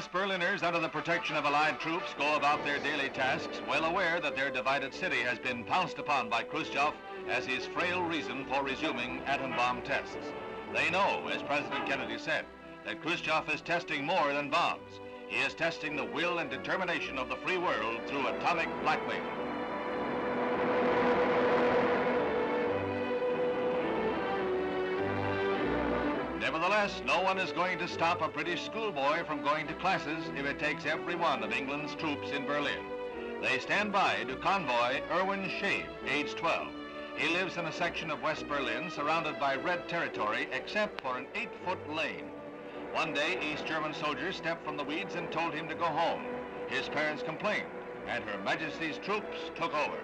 West Berliners, under the protection of Allied troops, go about their daily tasks, well aware that their divided city has been pounced upon by Khrushchev as his frail reason for resuming atom bomb tests. They know, as President Kennedy said, that Khrushchev is testing more than bombs. He is testing the will and determination of the free world through atomic blackmail. Nevertheless, no one is going to stop a British schoolboy from going to classes if it takes every one of England's troops in Berlin. They stand by to convoy Erwin Shave, age 12. He lives in a section of West Berlin surrounded by red territory except for an 8-foot lane. One day, East German soldiers stepped from the weeds and told him to go home. His parents complained, and Her Majesty's troops took over.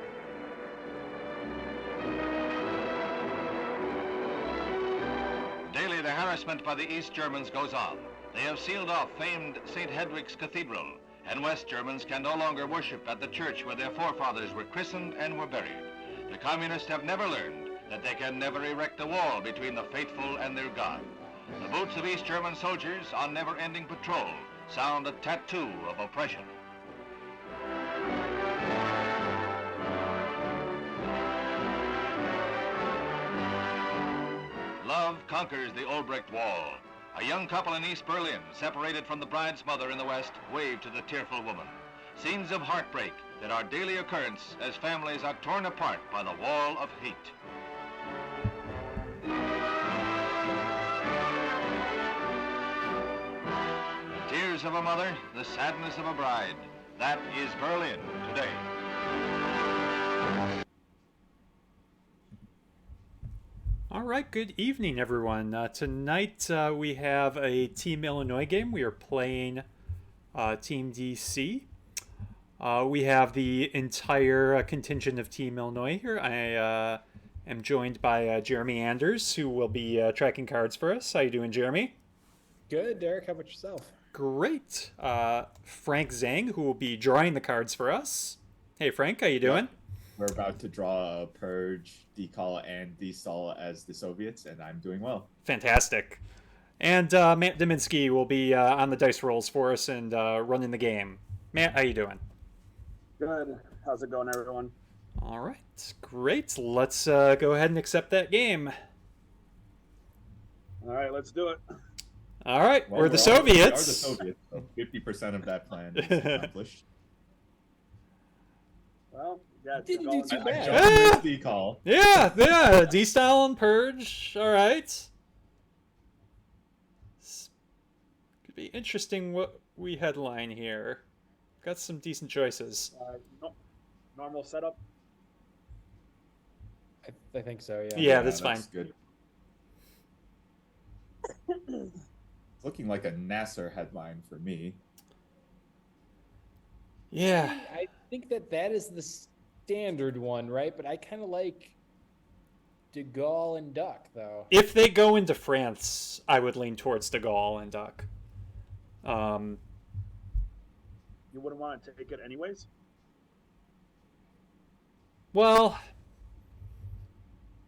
Daily, the harassment by the East Germans goes on. They have sealed off famed St. Hedwig's Cathedral, and West Germans can no longer worship at the church where their forefathers were christened and were buried. The communists have never learned that they can never erect a wall between the faithful and their God. The boots of East German soldiers on never-ending patrol sound a tattoo of oppression. Love conquers the old brick wall. A young couple in East Berlin, separated from the bride's mother in the West, wave to the tearful woman. Scenes of heartbreak that are daily occurrence as families are torn apart by the wall of hate. The tears of a mother, the sadness of a bride. That is Berlin today. All right, good evening, everyone. Tonight we have a Team Illinois game. We are playing Team DC. We have the entire contingent of Team Illinois here. I am joined by Jeremy Anders, who will be tracking cards for us. How you doing, Jeremy? Good, Derek. How about yourself? Great. Frank Zhang, who will be drawing the cards for us. Hey, Frank, how you doing? We're about to draw a Purge, Decall, and Destall as the Soviets, and I'm doing well. Fantastic. And Matt Dominski will be on the dice rolls for us and running the game. Matt, how you doing? Good. How's it going, everyone? All right, great. Let's go ahead and accept that game. All right, let's do it. All right, Well, we're the We are the Soviets. Soviets, so 50% of that plan is accomplished. Well, yeah. Didn't do too I bad. jumped with Decall. Yeah, D-Style and Purge. All right. Could be interesting what we headline here. Got some decent choices. Normal setup. I think so, yeah. Yeah, that's fine. Good. It's looking like a Nasser headline for me. Yeah. I think that is the standard one, right? But I kind of like De Gaulle and Duck, though. If they go into France, I would lean towards De Gaulle and Duck. You wouldn't want to take it anyways? Well,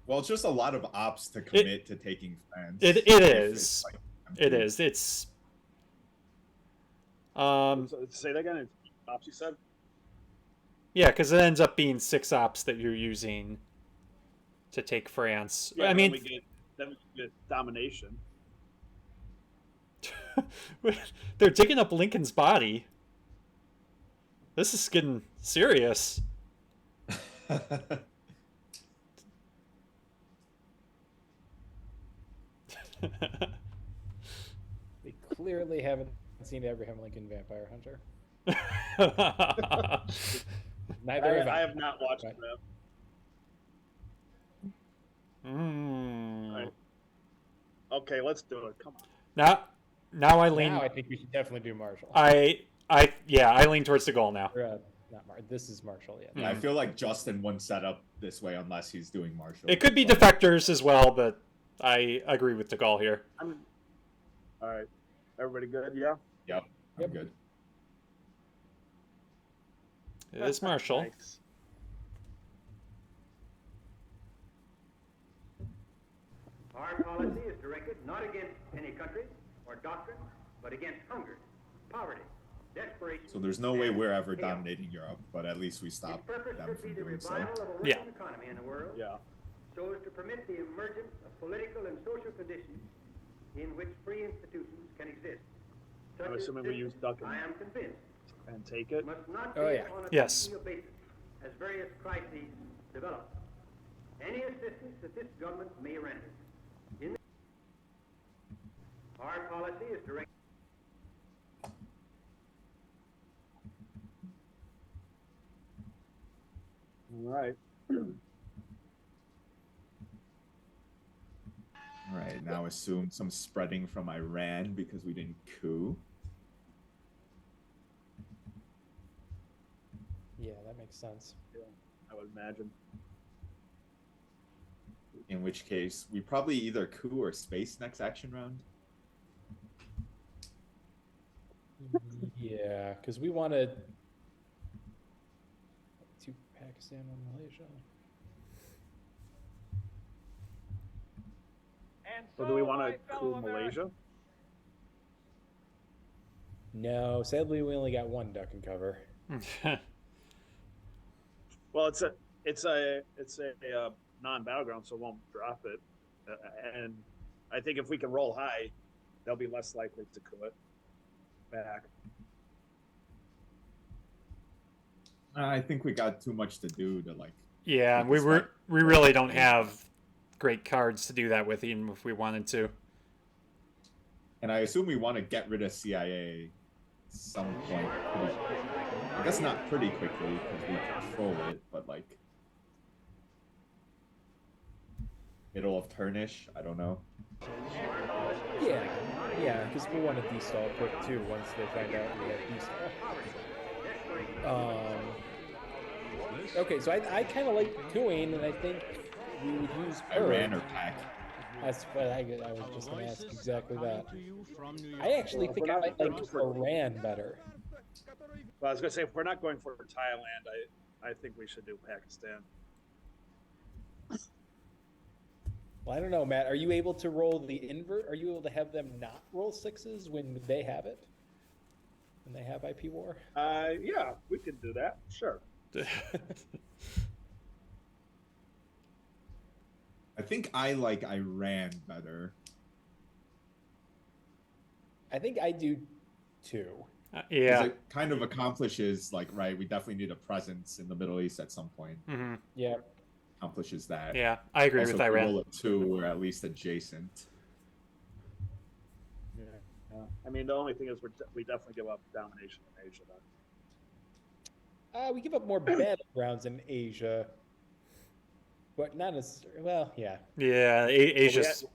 it's just a lot of ops to commit to taking France. It is. It is. It's. So, say that again. It's ops, you said? Yeah, because it ends up being 6 ops that you're using to take France. Yeah, I mean, then we get domination. they're digging up Lincoln's body. This is getting serious. We clearly haven't seen Abraham Lincoln Vampire Hunter. Neither I have not watched Right. that. Mm. Right. Okay, let's do it. Come on. Now I lean. Now I think we should definitely do Marshall. I lean towards the goal now. Or, not this is Marshall, yeah. I feel like Justin wouldn't set up this way unless he's doing Marshall. It could be defectors as well, but I agree with De Gaulle here. All right. Everybody good? Yeah? Yep, I'm good. It is Marshall. Nice. Our policy is directed not against any countries or doctrine, but against hunger, poverty, desperation. So there's no way and we're ever chaos. dominating Europe, but at least we Its stop purpose them should be from the doing so. revival of a Yeah. working economy in the world, Yeah. so as to permit the emergence of political and social conditions in which free institutions can exist. Such I'm a assuming we use system, duck I am convinced, and take it. must not be Oh, yeah. on a Yes. continual basis as various crises develop. Any assistance that this government may render in our policy is directed. All right. All right, now assume some spreading from Iran because we didn't coup. Yeah, that makes sense. Yeah, I would imagine. In which case, we probably either coup or space next action round. Yeah, because we wanted to Pakistan and Malaysia. So do we want to coup Malaysia? No, sadly, we only got one duck and cover. Well, it's a non-battleground, so it won't drop it. And I think if we can roll high, they'll be less likely to coup it back. I think we got too much to do to like. Yeah, Take a step. we really don't have great cards to do that with, even if we wanted to. And I assume we want to get rid of CIA at some point. I guess not pretty quickly because we control it, but like middle of turnish. I don't know. Yeah, because we want to destall quick too once they find out we have destall. Okay, so I kind of like cooing, and I think we would use Iran purge. or pack. That's what I was just going to ask exactly that. I actually think I might like Iran better. Well, I was going to say, if we're not going for Thailand, I think we should do Pakistan. Well, I don't know, Matt. Are you able to roll the invert? Are you able to have them not roll sixes when they have it? When they have IP war? Yeah, we can do that. Sure. I think I like Iran better. I think I do too. 'Cause Yeah. it kind of accomplishes like right. We definitely need a presence in the Middle East at some point. Hmm. Yeah. Accomplishes that. Yeah, I agree Also, with if we Iran. roll a 2, we're at least adjacent. Yeah. I mean, the only thing is we definitely give up domination in Asia. Then. We give up more battlegrounds in Asia, but not as well. Yeah. Yeah, Asia's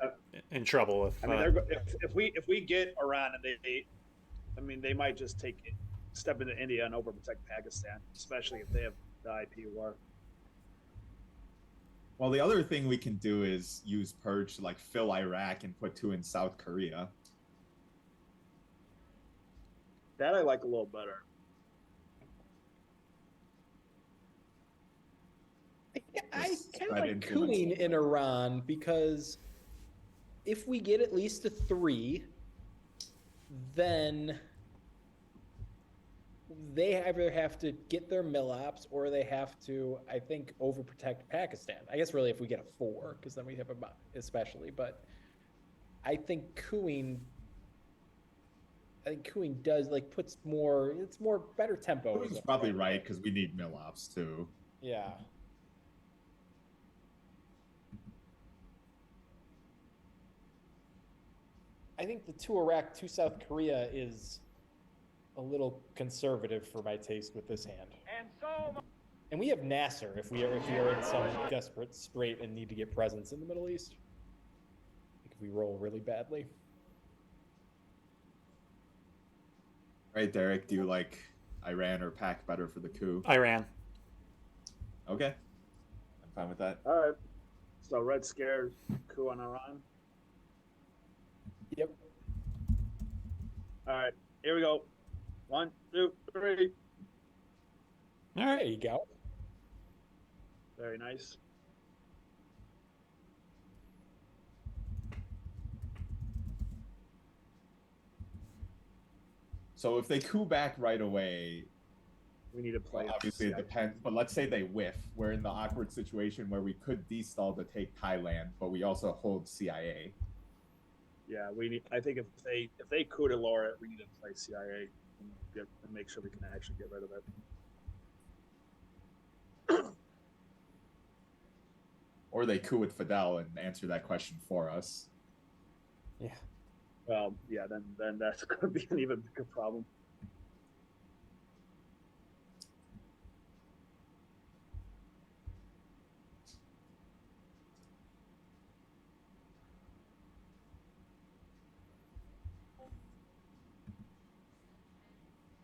in trouble if. I mean, if we get Iran and they might just step into India and overprotect Pakistan, especially if they have the IP war. Well, the other thing we can do is use purge to like fill Iraq and put 2 in South Korea. That I like a little better. I Just kind of spread like influence. cooing in Iran because if we get at least a 3, then they either have to get their mill-ops or they have to, I think, overprotect Pakistan. I guess really if we get a 4, because then we have especially. But I think cooing does puts more. It's more better tempo. He's probably right because we need mill ops too. Yeah. I think the 2 Iraq, 2 South Korea is a little conservative for my taste with this hand. And we have Nasser if we are in some desperate strait and need to get presence in the Middle East. If we roll really badly. Right, Derek, do you like Iran or Pac better for the coup? Iran. Okay. I'm fine with that. All right. So Red Scare, coup on Iran. Yep. All right. Here we go. 1, 2, 3. All There right. you go. Very nice. So if they coup back right away, We need to play. obviously it depends. But let's say they whiff. We're in the awkward situation where we could destall to take Thailand, but we also hold CIA. Yeah, we need. I think if they coup to lower it, we need to play CIA and make sure we can actually get rid of it. Or they coup with Fidel and answer that question for us. Yeah. Well, yeah, then that's going to be an even bigger problem.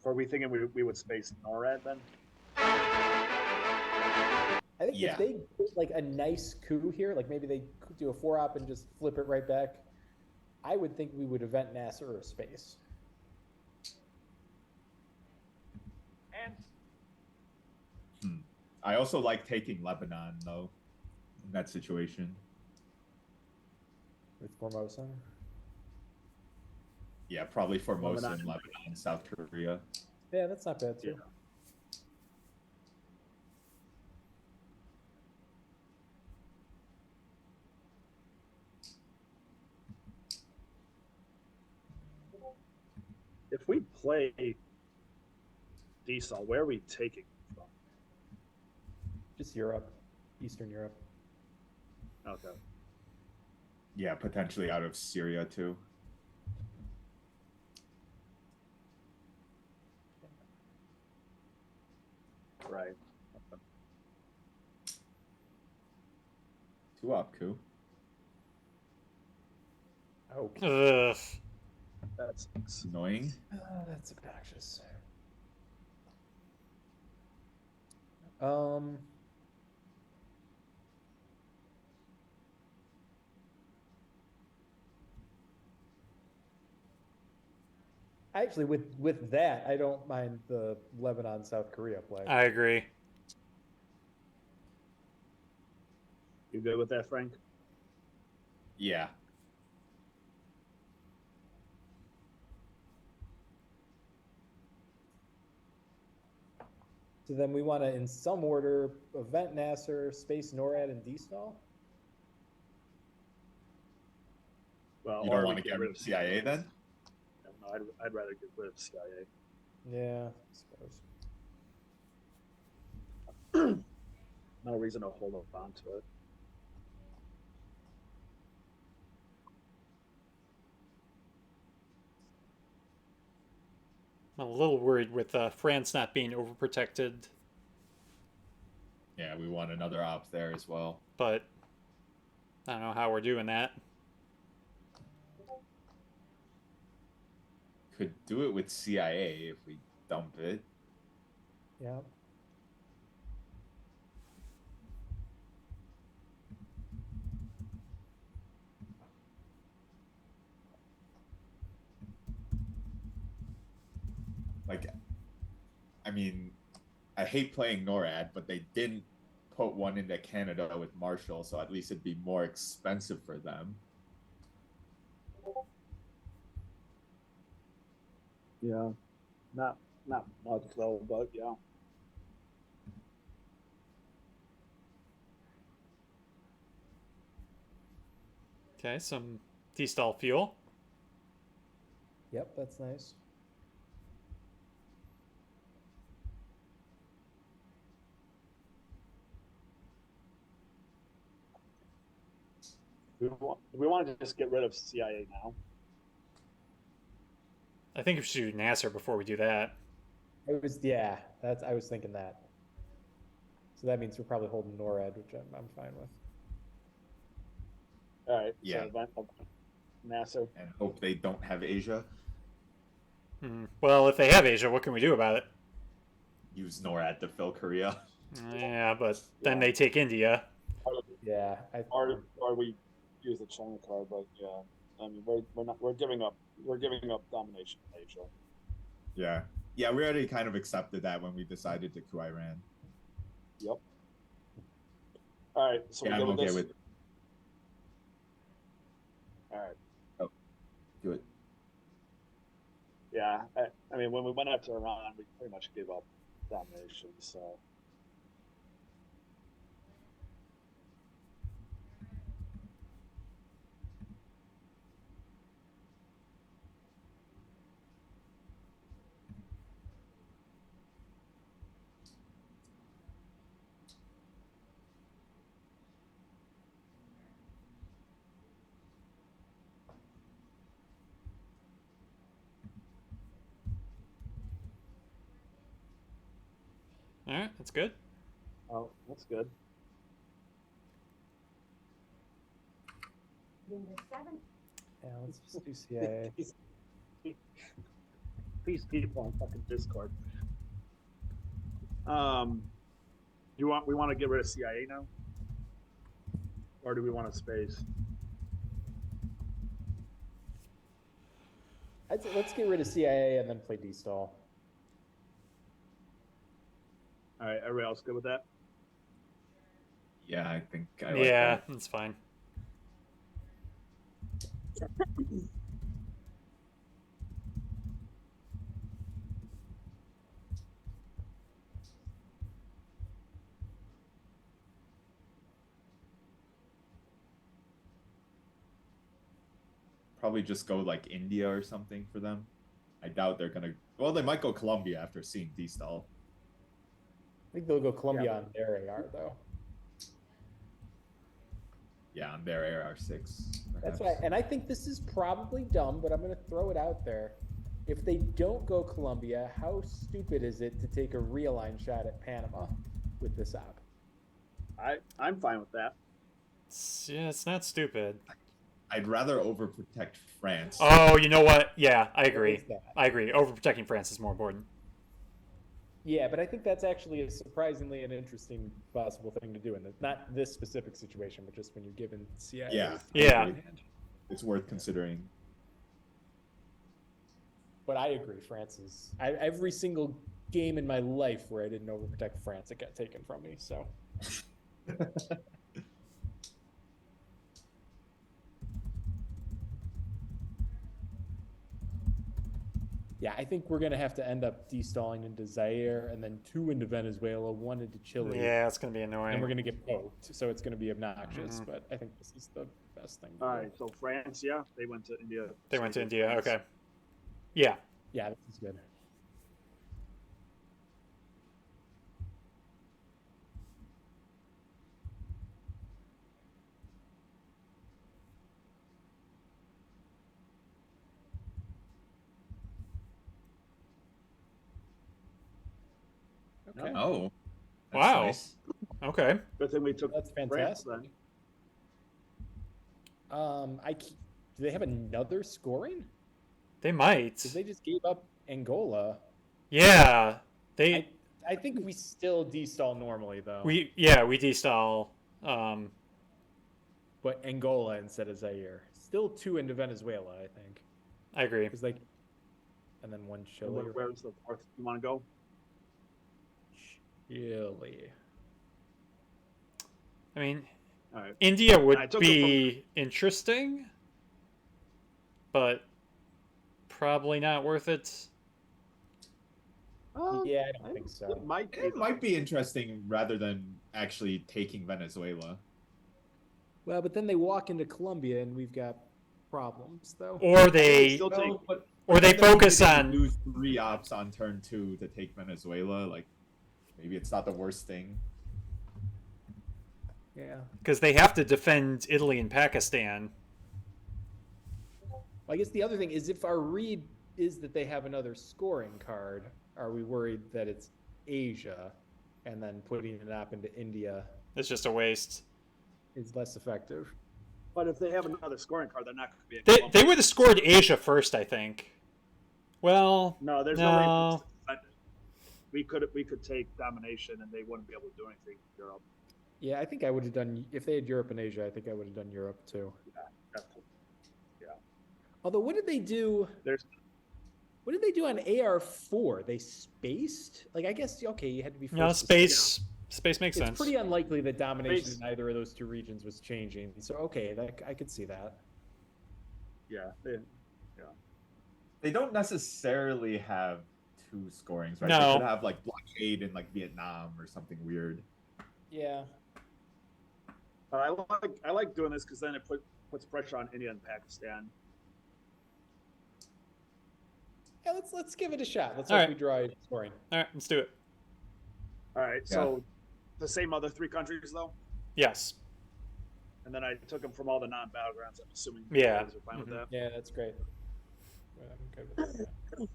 So are we thinking we would space NORAD then? I think Yeah. if they did like a nice coup here, like maybe they could do a 4-op and just flip it right back, I would think we would event NASA or space. I also like taking Lebanon, though, in that situation. With Formosa. Yeah, probably Formosa Lebanon. and Lebanon, South Korea. Yeah, that's not bad too. Yeah. If we play DSOL, where are we taking it from? Just Europe, Eastern Europe. Okay. Yeah, potentially out of Syria, too. Right. 2-op coup. Oh, Ugh. That's It's annoying. that's obnoxious. Actually, with that, I don't mind the Lebanon South Korea play. I agree. You good with that, Frank? Yeah. So then we want to, in some order, event Nasser, space NORAD, and DSTAL. Well, You or don't we want to get rid of CIA, then? No, I'd rather get rid of CIA. Yeah, I suppose. No reason to hold on to it. I'm a little worried with France not being overprotected, Yeah, we want another op there as well. but I don't know how we're doing that. Could do it with CIA if we dump it. Yeah. Like, I mean, I hate playing NORAD, but they didn't put one into Canada with Marshall, so at least it'd be more expensive for them. Yeah. Not much though, but yeah. Okay, some D-stall fuel. Yep, that's nice. We want to just get rid of CIA now. I think we should do Nasser before we do that. I was thinking that. So that means we're probably holding NORAD, which I'm fine with. All right. Yeah. So event NASA. And hope they don't have Asia. Well, if they have Asia, what can we do about it? Use NORAD to fill Korea. Yeah, but then they take India. Yeah, Or we use the China card, but yeah. I mean, we're giving up domination in Asia. Yeah. Yeah, we already kind of accepted that when we decided to coup Iran. Yep. All right. So Yeah, we I'm go with okay this. with All right. do it. Yeah. I mean, when we went out to Iran, we pretty much gave up domination. So. All right, that's good. Oh, that's good. Yeah, let's just do CIA. These people on fucking Discord. We want to get rid of CIA now, or do we want a space? I'd say let's get rid of CIA and then play D-stall. All right, everybody else good with that? Yeah, I think I like Yeah, that. that's fine. Probably just go like India or something for them. I doubt they're gonna. Well, they might go Colombia after seeing D-stall. I think they'll go Columbia on their AR though. Yeah, on their AR-6. That's why, and I think this is probably dumb, but I'm going to throw it out there. If they don't go Colombia, how stupid is it to take a realigned shot at Panama with this app? I'm fine with that. It's not stupid. I'd rather overprotect France. Oh, you know what? Yeah, I agree. is that? I agree. Overprotecting France is more important. Yeah, but I think that's actually a surprisingly an interesting possible thing to do in this, not this specific situation, but just when you're given CIA. Yeah. Yeah. It's worth considering. But I agree, France is. Every single game in my life where I didn't overprotect France, it got taken from me. So. Yeah, I think we're going to have to end up destalling into Zaire and then 2 into Venezuela, 1 into Chile. Yeah, it's going to be annoying. And we're going to get poked, so it's going to be obnoxious. But I think this is the best thing to All do. right, so France, yeah, they went to India. They went to Same with India. France. Okay. Yeah. Yeah, this is good. Okay. Oh. That's Wow. nice. Okay. Good thing we took That's France fantastic. then. Do they have another scoring? They might. Because they just gave up Angola. Yeah. They. I think we still destall normally though. We destall. But Angola instead of Zaire. Still 2 into Venezuela, I think. I agree. Because like, and then 1 Chile. Where's the fourth? You want to go? Chile. I mean, All right. India I would took be interesting, but probably not worth it. Yeah, I don't think so. It might be. It might be interesting rather than actually taking Venezuela. Well, but then they walk into Colombia and we've got problems, though. Or they Still take. or they That means focus they on lose 3 ops on turn 2 to take Venezuela. Like, maybe it's not the worst thing. Yeah. because they have to defend Italy and Pakistan. Well, I guess the other thing is if our read is that they have another scoring card, are we worried that it's Asia and then putting an app into India It's just a waste. is less effective? But if they have another scoring card, they're not going to be. They would have scored Asia first, I think. Well, No, there's no way for us to defend it. We could take domination and they wouldn't be able to do anything in Europe. Yeah, I think I would have done, if they had Europe and Asia, I think I would have done Europe too. Yeah. Although, what did they do? There's What did they do on AR4? They spaced? Like, I guess, okay, you had to be forced no, to space makes It's sense. pretty unlikely that domination Space. in either of those 2 regions was changing. So, okay, I could see that. yeah. They don't necessarily have two scorings, right? No. They could have like blockade in like Vietnam or something weird. Yeah. I like doing this because then it puts pressure on India and Pakistan. Yeah, let's give it a shot. Let's All hope right. we draw a scoring. All right, let's do it. All right, so the same other 3 countries though, Yes. and then I took them from all the non-battlegrounds. I'm assuming Yeah. you guys are fine with that. Yeah, that's great. I'm good with that.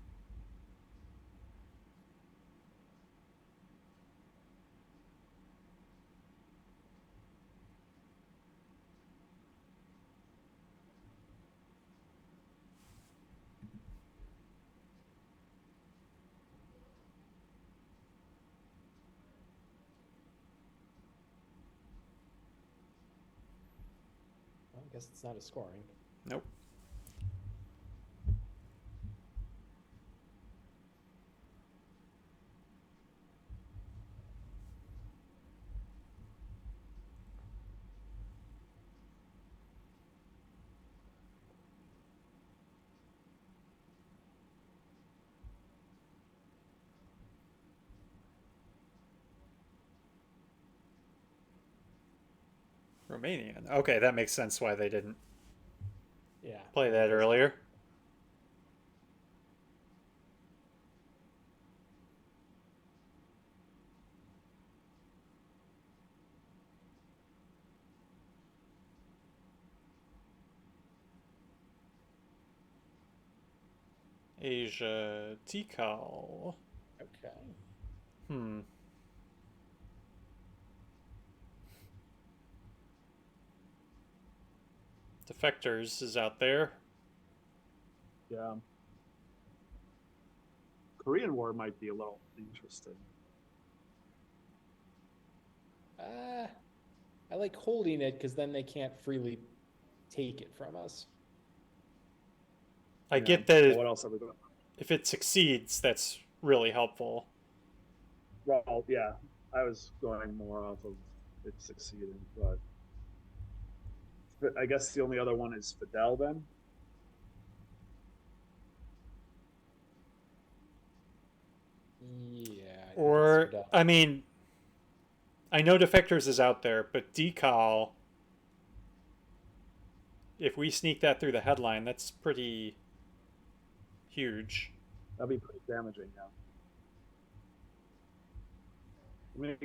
Well, I guess it's not a scoring. Nope. Romanian. Okay, that makes sense why they didn't Yeah. play that earlier. Asia Tikal. Okay. Hmm. Defectors is out there. Yeah. Korean War might be a little interesting. I like holding it because then they can't freely take it from us. I get that What else are we doing? if it succeeds, that's really helpful. Well, yeah, I was going more off of it succeeding, but I guess the only other one is Fidel then. Yeah. Or, I mean, I know Defectors is out there, but Decal, if we sneak that through the headline, that's pretty huge. That'd be pretty damaging, yeah. I mean,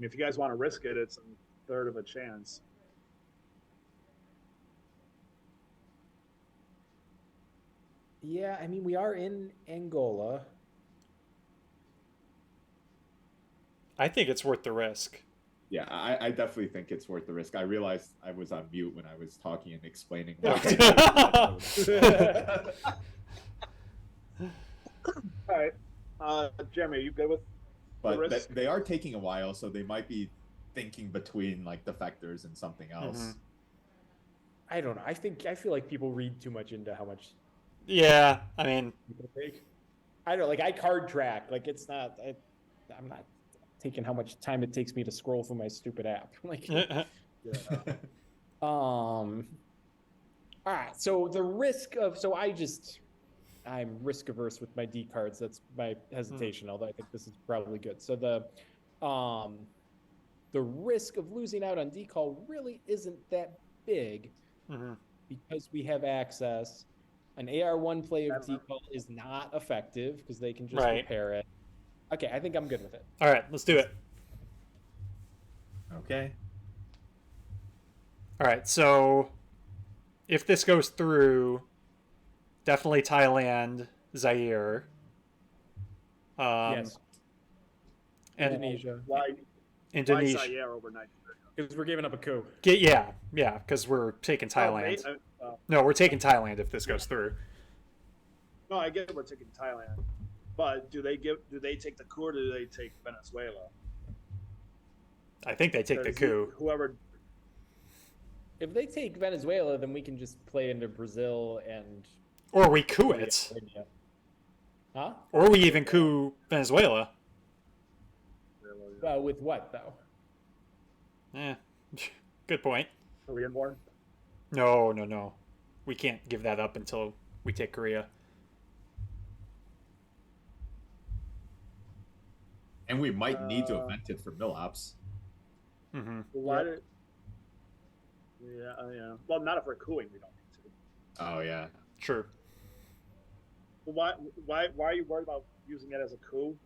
if you guys want to risk it, it's a third of a chance. Yeah, I mean, we are in Angola. I think it's worth the risk. Yeah, I definitely think it's worth the risk. I realized I was on mute when I was talking and explaining why. All right. Jeremy, are you good with the But risk? they are taking a while, so they might be thinking between like defectors and something else. Mhm. I don't know. I feel like people read too much into how much Yeah, I mean, people take. I don't know, like I card track. Like it's not. I'm not taking how much time it takes me to scroll through my stupid app. Like, Yeah. all right. So the risk of I'm risk averse with my D cards. That's my hesitation. Although I think this is probably good. So the risk of losing out on decall really isn't that big mhm. because we have access. An AR1 play of decall is not effective because they can just Right. repair it. Okay, I think I'm good with it. All right, let's do it. Okay. All right, so if this goes through, definitely Thailand, Zaire. Yes. And Indonesia. Why Indonesia. Zaire over Nigeria? Because we're giving up a coup. Yeah, because we're taking Thailand. No, we're taking Thailand if this goes through. No, I get we're taking Thailand, but do they take the coup or do they take Venezuela? I think they take the coup. Whoever. If they take Venezuela, then we can just play into Brazil and. Or we coup it. Huh? Or we even coup Venezuela. With what though? Yeah, good point. Korean War. No, no, no. We can't give that up until we take Korea. And we might need to event it for Milops. Mm-hmm. Why did? Yeah, yeah. Well, not if we're cooing, we don't need to. Oh yeah. Sure. Well, why are you worried about using it as a coup?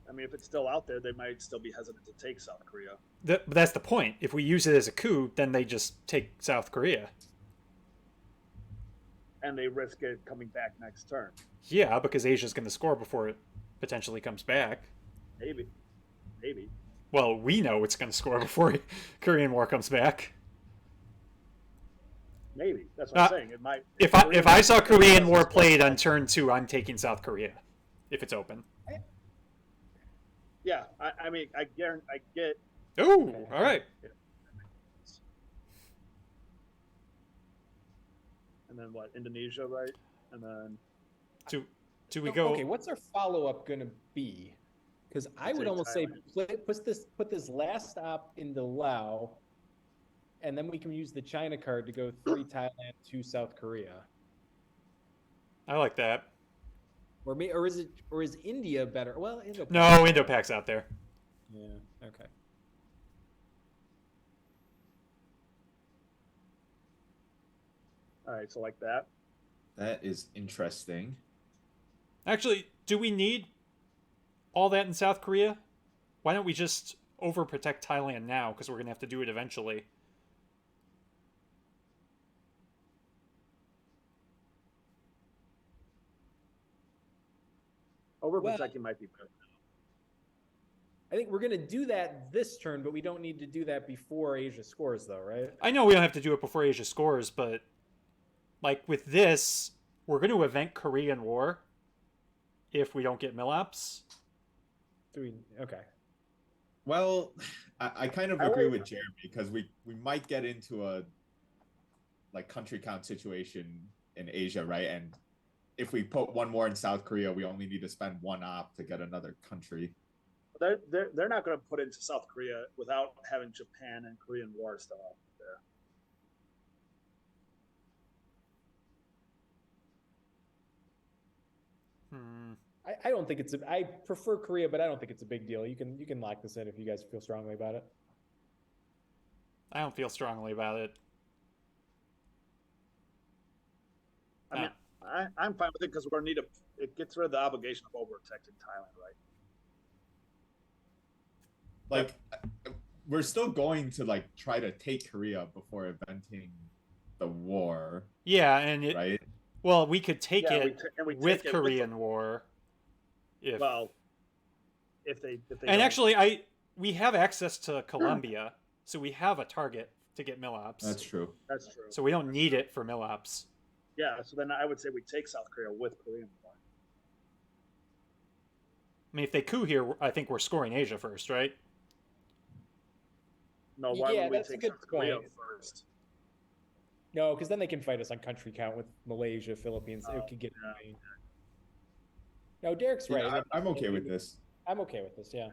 I mean, if it's still out there, they might still be hesitant to take South Korea. But that's the point. If we use it as a coup, then they just take South Korea. And they risk it coming back next turn. Yeah, because Asia's going to score before it potentially comes back. Maybe. Well, we know it's going to score before Korean War comes back. Maybe. That's what I'm saying. It might. If I saw Korean War played on turn 2, I'm taking South Korea if it's open. Yeah, I mean, I get. Oh, all right. And then what? Indonesia, right? And then. Do we go? Okay, what's our follow-up going to be? Because I would almost say put this last stop into Laos, and then we can use the China card to go 3 Thailand, 2 South Korea. I like that. Or is India better? Well, No, Indo-Pac's out there. Yeah. Okay. All right, so like that. That is interesting. Actually, do we need all that in South Korea? Why don't we just overprotect Thailand now? Because we're going to have to do it eventually. Overprotecting might be better. I think we're going to do that this turn, but we don't need to do that before Asia scores, though, right? I know we don't have to do it before Asia scores, but like with this, we're going to event Korean War if we don't get Milops. Okay. Well, I kind of agree with Jeremy because we might get into a country count situation in Asia, right? And if we put one more in South Korea, we only need to spend 1 op to get another country. They're not going to put into South Korea without having Japan and Korean War still out there. I don't think I prefer Korea, but I don't think it's a big deal. You can lock this in if you guys feel strongly about it. I don't feel strongly about it. I mean, I'm fine with it because we're going to need it gets rid of the obligation of overprotecting Thailand, right? Like, we're still going to try to take Korea before eventing the war. Yeah, and right. Well, we could take it with take Korean War. If they and actually, we have access to Colombia, so we have a target to get Milops. That's true. So we don't need it for Milops. Yeah, so then I would say we take South Korea with Korean War. I mean, if they coup here, I think we're scoring Asia first, right? No, why would we take South Korea first? No, because then they can fight us on country count with Malaysia, Philippines. It could get annoying. No, Derek's right. Yeah, I'm okay with this. I'm okay with this, yeah.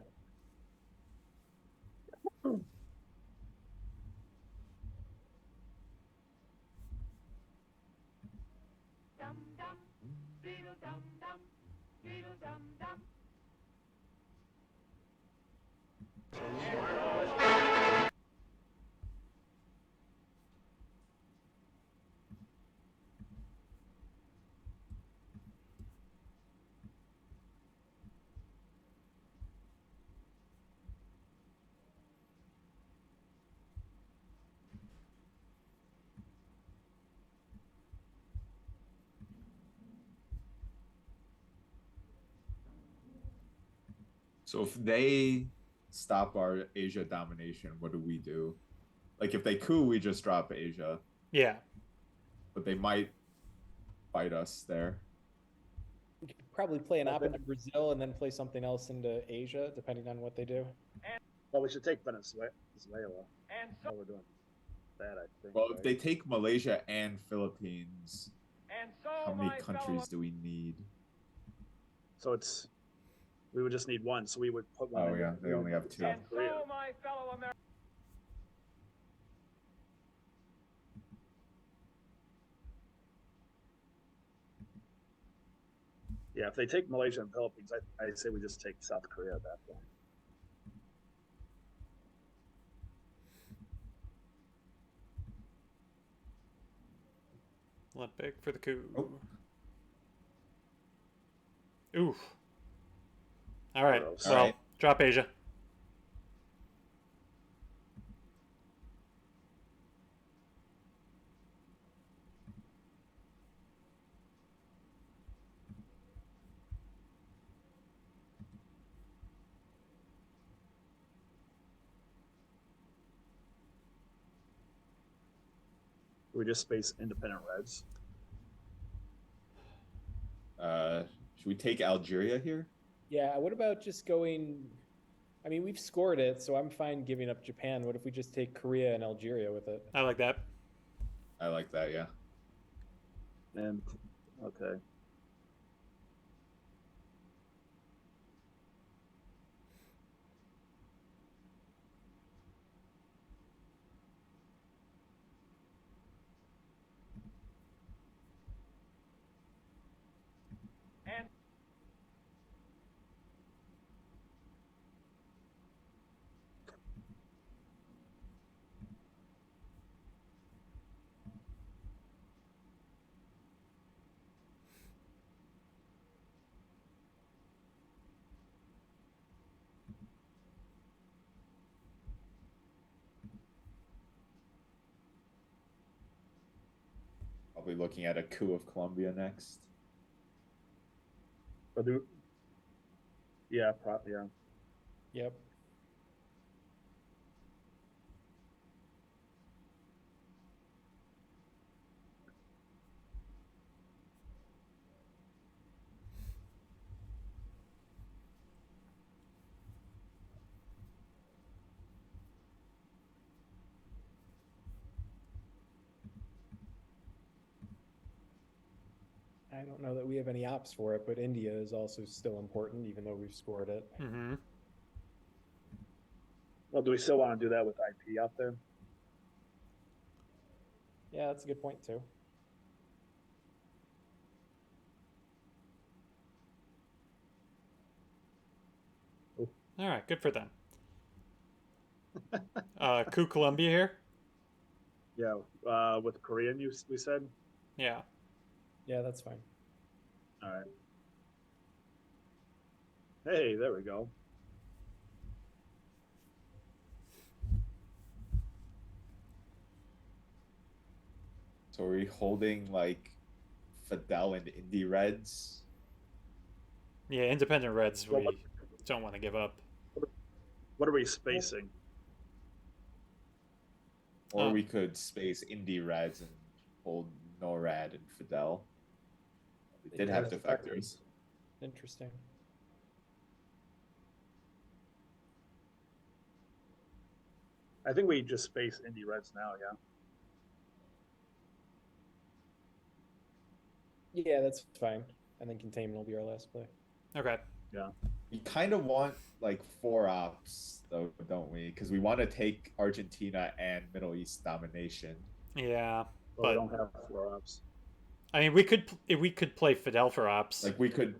So if they stop our Asia domination, what do we do? Like, if they coup, we just drop Asia. Yeah. But they might fight us there. We could probably play an op into Brazil and then play something else into Asia, depending on what they do. Well, we should take Venezuela. How we're doing that, I think. Well, if they take Malaysia and Philippines, how many countries do we need? So we would just need one. So we would put one. Oh yeah, they only have 2. And so, my fellow Americans. Yeah, if they take Malaysia and Philippines, I say we just take South Korea at that point. Olympic for the coup. Oh. Oof. All right. Gross. Well, All right. drop Asia. We just space independent reds. Should we take Algeria here? Yeah, what about just going? I mean, we've scored it, so I'm fine giving up Japan. What if we just take Korea and Algeria with it? I like that. I like that. Yeah. And okay. Probably looking at a coup of Colombia next. But yeah. Yep. I don't know that we have any ops for it, but India is also still important, even though we've scored it. Mm-hmm. Well, do we still want to do that with IP out there? Yeah, that's a good point too. All right, good for them. Coup Colombia here. Yeah, with Korean, we said. Yeah. Yeah, that's fine. All right. Hey, there we go. So are we holding like Fidel and Indie Reds? Yeah, independent reds we don't want to give up. What are we spacing? Or we could space Indie Reds and hold NORAD and Fidel. They did have defectors. Interesting. I think we just space indie reds now, yeah. Yeah, that's fine. And then containment will be our last play. Okay. Yeah. We kind of want like 4 ops though, don't we? Because we want to take Argentina and Middle East domination. Yeah, Well, we don't have 4 ops. I mean, we could play Fidel for ops. Like we could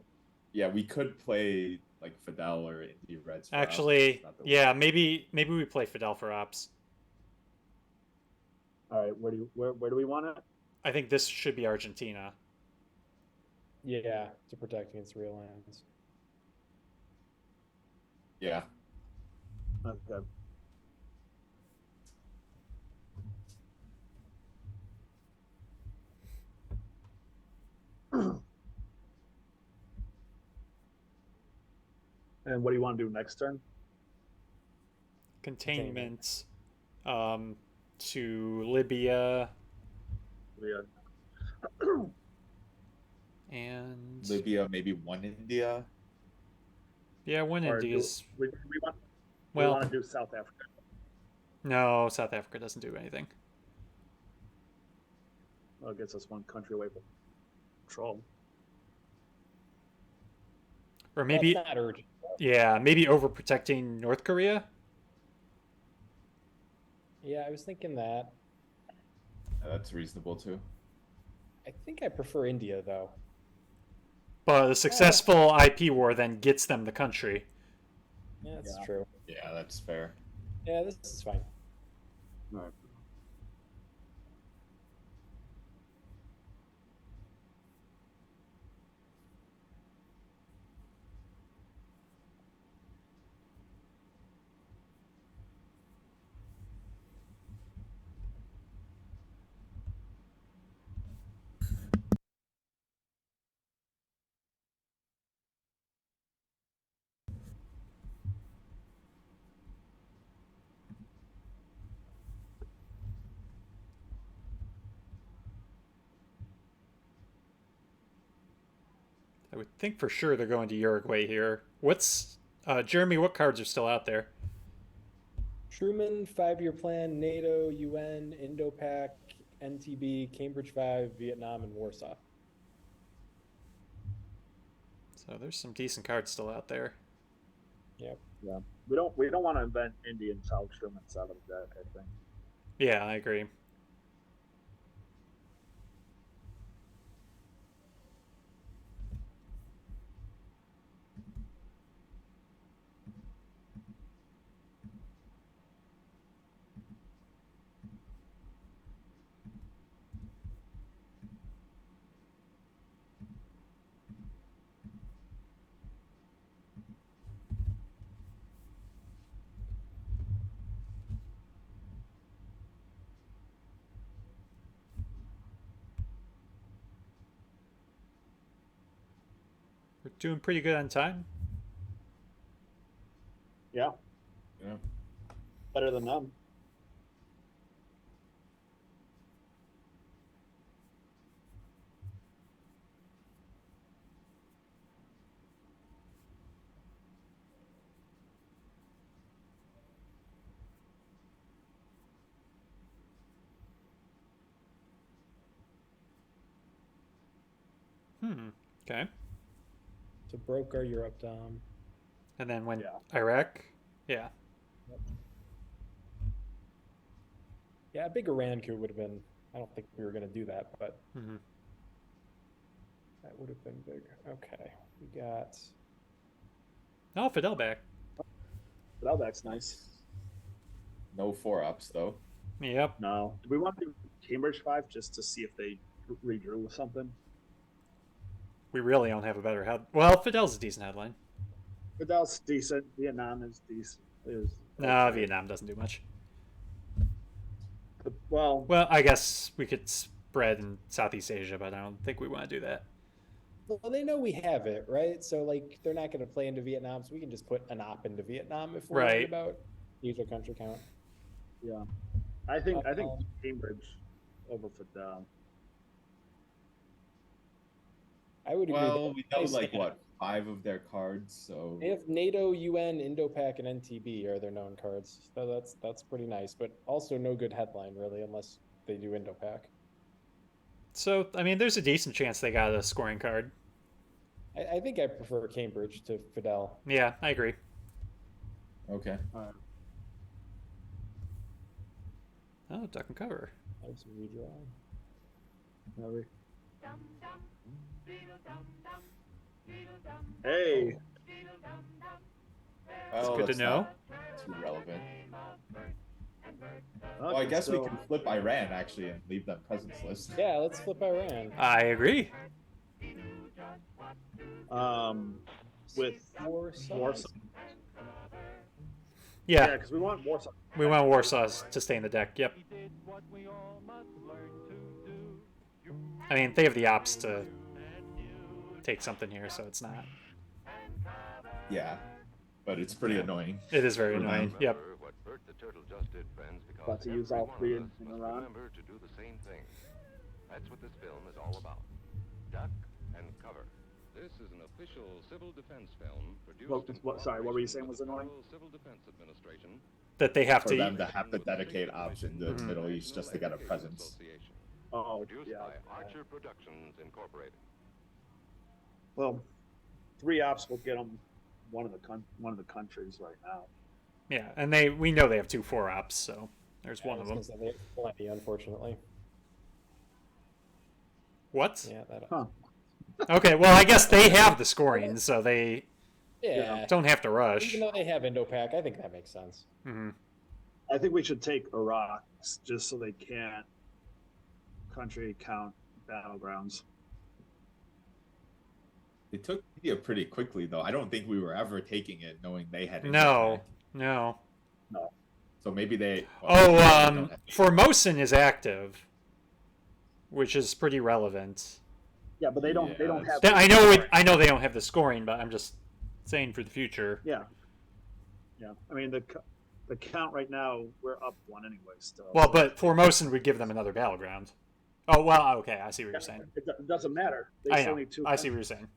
play like Fidel or Indie Reds. For Actually, ops. yeah, maybe we play Fidel for ops. All right, where do we want it? I think this should be Argentina. Yeah, to protect against real lands. Yeah. Okay. And what do you want to do next turn? Containment to Libya. And Libya, maybe 1 India. Yeah, 1 India's. We well, want to do South Africa. No, South Africa doesn't do anything. Well, it gets us 1 country away from control. Or maybe, that's not urgent. Yeah, maybe overprotecting North Korea. Yeah, I was thinking that. That's reasonable too. I think I prefer India though. But a successful IP war then gets them the country. Yeah, that's Yeah. true. Yeah, that's fair. Yeah, this is fine. All right. I would think for sure they're going to Uruguay here. What's Jeremy? What cards are still out there? Truman, 5-year plan, NATO, UN, Indo-Pac, NTB, Cambridge 5, Vietnam, and Warsaw. So there's some decent cards still out there. Yep. Yeah. We don't want to invent Indian South instruments out of that, I think. Yeah, I agree. We're doing pretty good on time. Yeah. Yeah. Better than them. Okay. So broke our Europe Dom. And then when Yeah. Iraq, yeah. Yeah, a big Iran coup would have been. I don't think we were going to do that, but that would have been big. Okay, we got. Oh, Fidel back. Well, that's nice. No 4-ups though. Yep. No. Do we want to do Cambridge 5 just to see if they redrew with something? We really don't have a better head. Well, Fidel's a decent headline. But that's decent. Vietnam is decent. Nah, Vietnam doesn't do much. Well, Well, I guess we could spread in Southeast Asia, but I don't think we want to do that. Well, they know we have it, right? So like, they're not going to play into Vietnam, so we can just put an op into Vietnam if we're Right. worried about user country count. yeah. I think Um, Cambridge over Fidel. I would agree. Well, we know Nice like hand. what 5 of their cards, so They have NATO, UN, Indo-Pac, and NTB are their known cards. So that's pretty nice, but also no good headline really, unless they do Indo-Pac. So, I mean, there's a decent chance they got a scoring card. I think I prefer Cambridge to Fidel. Yeah, I agree. okay. Oh, duck and cover. I was redraw. Maybe. Hey, Well, good to that's know. not too relevant. Well, I guess we can flip Iran actually and leave them presence list. Yeah, let's flip Iran. I agree. With Warsaw. Warsaw. Yeah, Yeah, because we want Warsaw. we want Warsaw to stay in the deck. Yep. I mean, they have the ops to take something here, so it's not. Yeah, but it's pretty annoying. It is very For them. annoying. Yep. What Bert the Turtle just did, friends, because About to use every all one three of us in must Iran. remember to do the same thing. That's what this film is all about. Duck and cover. This is an official civil defense film produced in Sorry, what were you saying was cooperation annoying? with the Civil Defense Administration That they have For to. them to have to dedicate ops in the Middle East just to get a presence. Association, Oh, produced yeah. by Archer Productions Incorporated. Well, 3 ops will get them one of the countries right now. Yeah, and we know they have 2 4-ops, so there's one of them. They have plenty, unfortunately. What? Yeah, that. Huh. Okay, well, I guess they have the scoring, so they Yeah. don't have to rush. Even though they have Indo-Pac, I think that makes sense. Hmm. I think we should take Iraq's just so they can't country count battlegrounds. It took India pretty quickly, though. I don't think we were ever taking it knowing they had No, Indo-Pac. no. So maybe they. Oh, maybe they don't have- Formosan is active, which is pretty relevant. Yeah, but they don't. They don't have. I know they don't have the scoring, but I'm just saying for the future. Yeah. Yeah. I mean the count right now we're up one anyway. Still. Well, but Formosan would give them another battleground. Oh well, okay, I see what you're saying. It doesn't matter. They I still know. need two. I see what you're saying.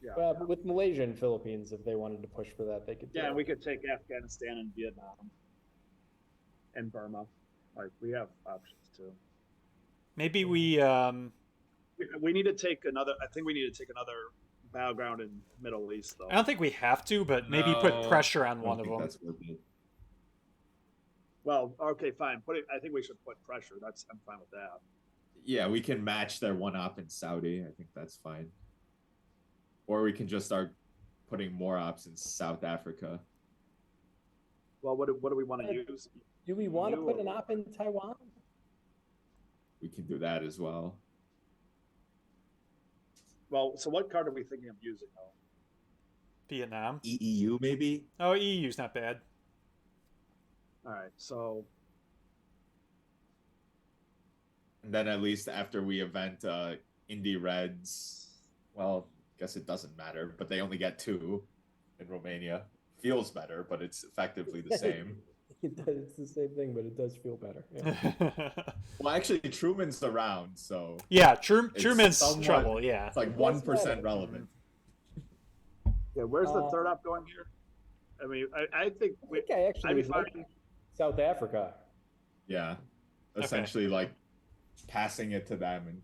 Yeah. But with Malaysia and Philippines, if they wanted to push for that, they could. Yeah, and we could take Afghanistan and Vietnam and Burma. Like we have options too. Maybe we. We need to take another. I think we need to take another battleground in Middle East, though. I don't think we have to, but maybe put No, pressure I on don't one of think them. that's worth it. Well, okay, fine. I think we should put pressure. I'm fine with that. Yeah, we can match their one op in Saudi. I think that's fine. Or we can just start putting more ops in South Africa. Well, what do we want to use? Do we want to You put or an op in Taiwan? We can do that as well. Well, so what card are we thinking of using, though? Vietnam. EEU maybe? Oh, EU's not bad. All right, so And then at least after we event Indie Reds, well, I guess it doesn't matter, but they only get 2 in Romania. Feels better, but it's effectively the same. It's the same thing, but it does feel better. Yeah. Well, actually, Truman's around, so Yeah, It's Truman's somewhat- trouble. Yeah. it's like That's 1% relevant. relevant. yeah, where's the third op going here? I mean, I think I think I actually I'd be would like fine. South Africa. Yeah, essentially like passing it to them and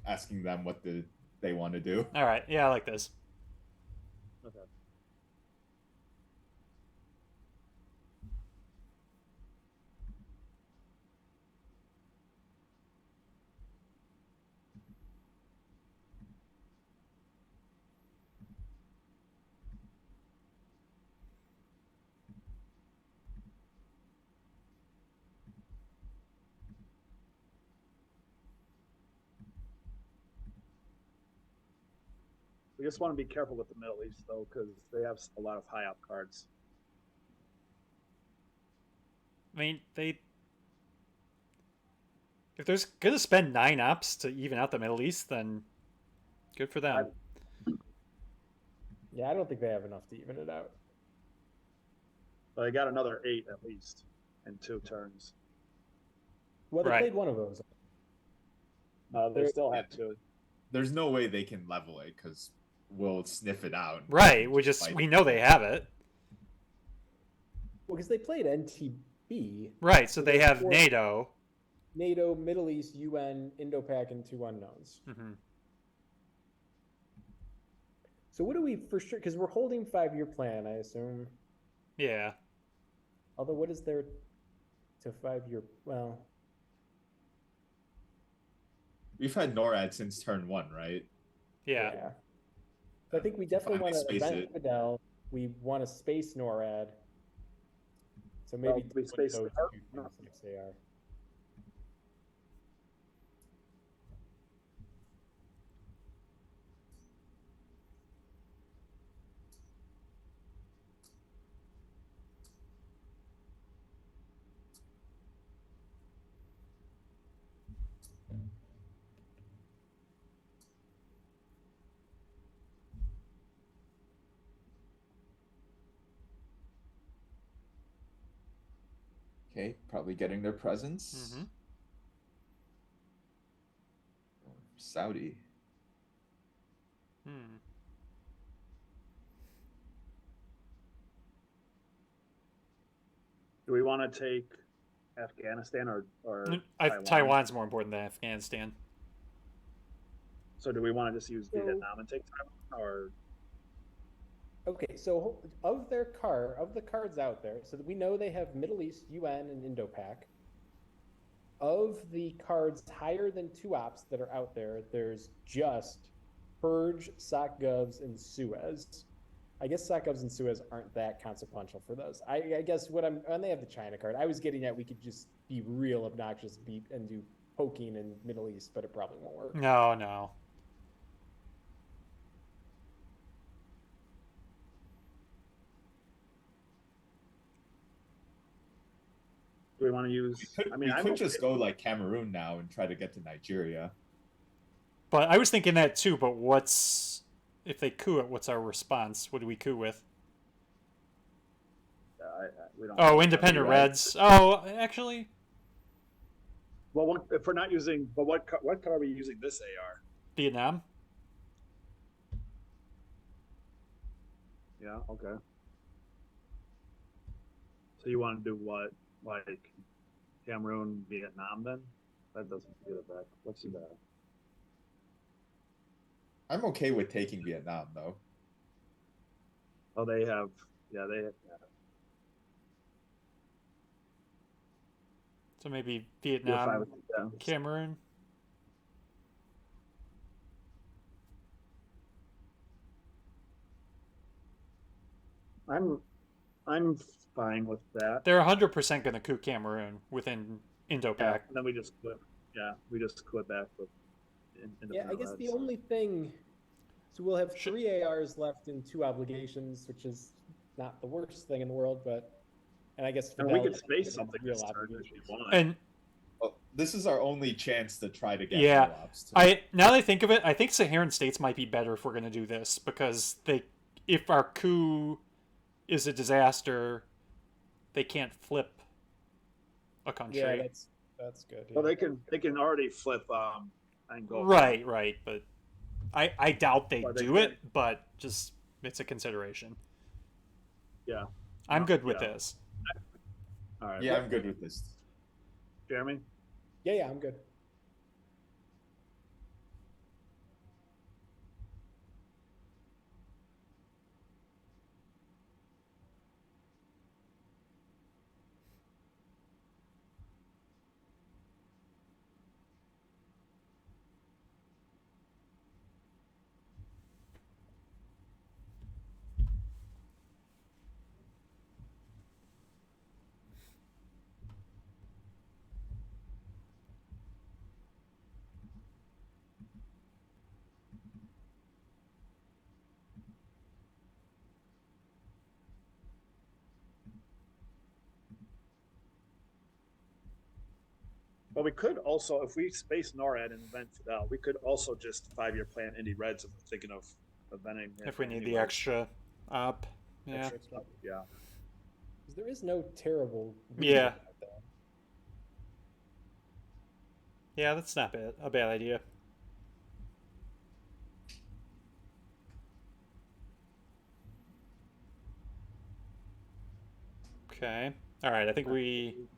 asking them what they want to do. All right. Yeah, I like this. Okay. We just want to be careful with the Middle East, though, because they have a lot of high op cards. I mean, if they're gonna spend 9 ops to even out the Middle East, then good for them. Yeah, I don't think they have enough to even it out. But they got another 8 at least in 2 turns. Well, they Right. played one of those. They They're- still have 2. There's no way they can level it because we'll sniff it out. Right. Fight. We know they have it. Well, because they played NTB, Right. So they have Or- NATO. NATO, Middle East, UN, Indo-Pac, and 2 unknowns. Hmm. So what do we for sure? Because we're holding 5-year plan, I assume. Yeah. Although, what is there to 5-year? Well, We've had NORAD since turn 1, right? Yeah. So I think we definitely Fine, want to space event it. Fidel. We want to space NORAD. So maybe we put space those the- two things next they are. Okay, probably getting their presents. Hmm. Saudi. Hmm. Do we want to take Afghanistan or Taiwan? Taiwan's more important than Afghanistan. So do we want to just use So- Vietnam and take Taiwan, or Okay, so of the cards out there, so that we know they have Middle East, UN, and Indo-Pac. Of the cards higher than 2 ops that are out there, there's just Purge, Sock Govs, and Suez. I guess Sock Govs and Suez aren't that consequential for those. I guess when they have the China card, I was getting at we could just be real obnoxious and do poking in Middle East, but it probably won't work. No. Do we want to use? We could just go like Cameroon now and try to get to Nigeria. But I was thinking that too, but if they coup it, what's our response? What do we coup with? We don't. Oh, independent Reds. Oh, actually. Well, if we're not using, but what card are we using this AR? Vietnam. Yeah. Okay. So you want to do what? Like Cameroon, Vietnam? Then that doesn't get it back. Let's do that. I'm okay with taking Vietnam though. Oh, they have. Yeah, they have. Yeah. So maybe Vietnam, Yeah. Cameroon. I'm fine with that. They're 100% going to coup Cameroon within Indo-Pac. And then we just clip. Yeah, we just clip back with. Yeah, I guess the only thing. So we'll have 3 ARs left and 2 obligations, which is not the worst thing in the world, but. And I guess we could space something this turn if you want. And well, this is our only chance to try to get now that I think of it, I think Saharan states might be better if we're going to do this because if our coup is a disaster, they can't flip a country. Yeah, that's good. Yeah. Well, they can already flip Angola. Right, but I doubt they do it, can. but just it's a consideration. Yeah, I'm good with this. All right. Yeah, I'm good with this. Jeremy? Yeah, I'm good. Well, we could also, if we space NORAD and invent Fidel, we could also just 5-year plan Indy Reds if we're thinking of inventing. If we need the extra op. Yeah. Yeah. There is no terrible. Yeah. Yeah, that's not a bad idea. Okay. All right. I think we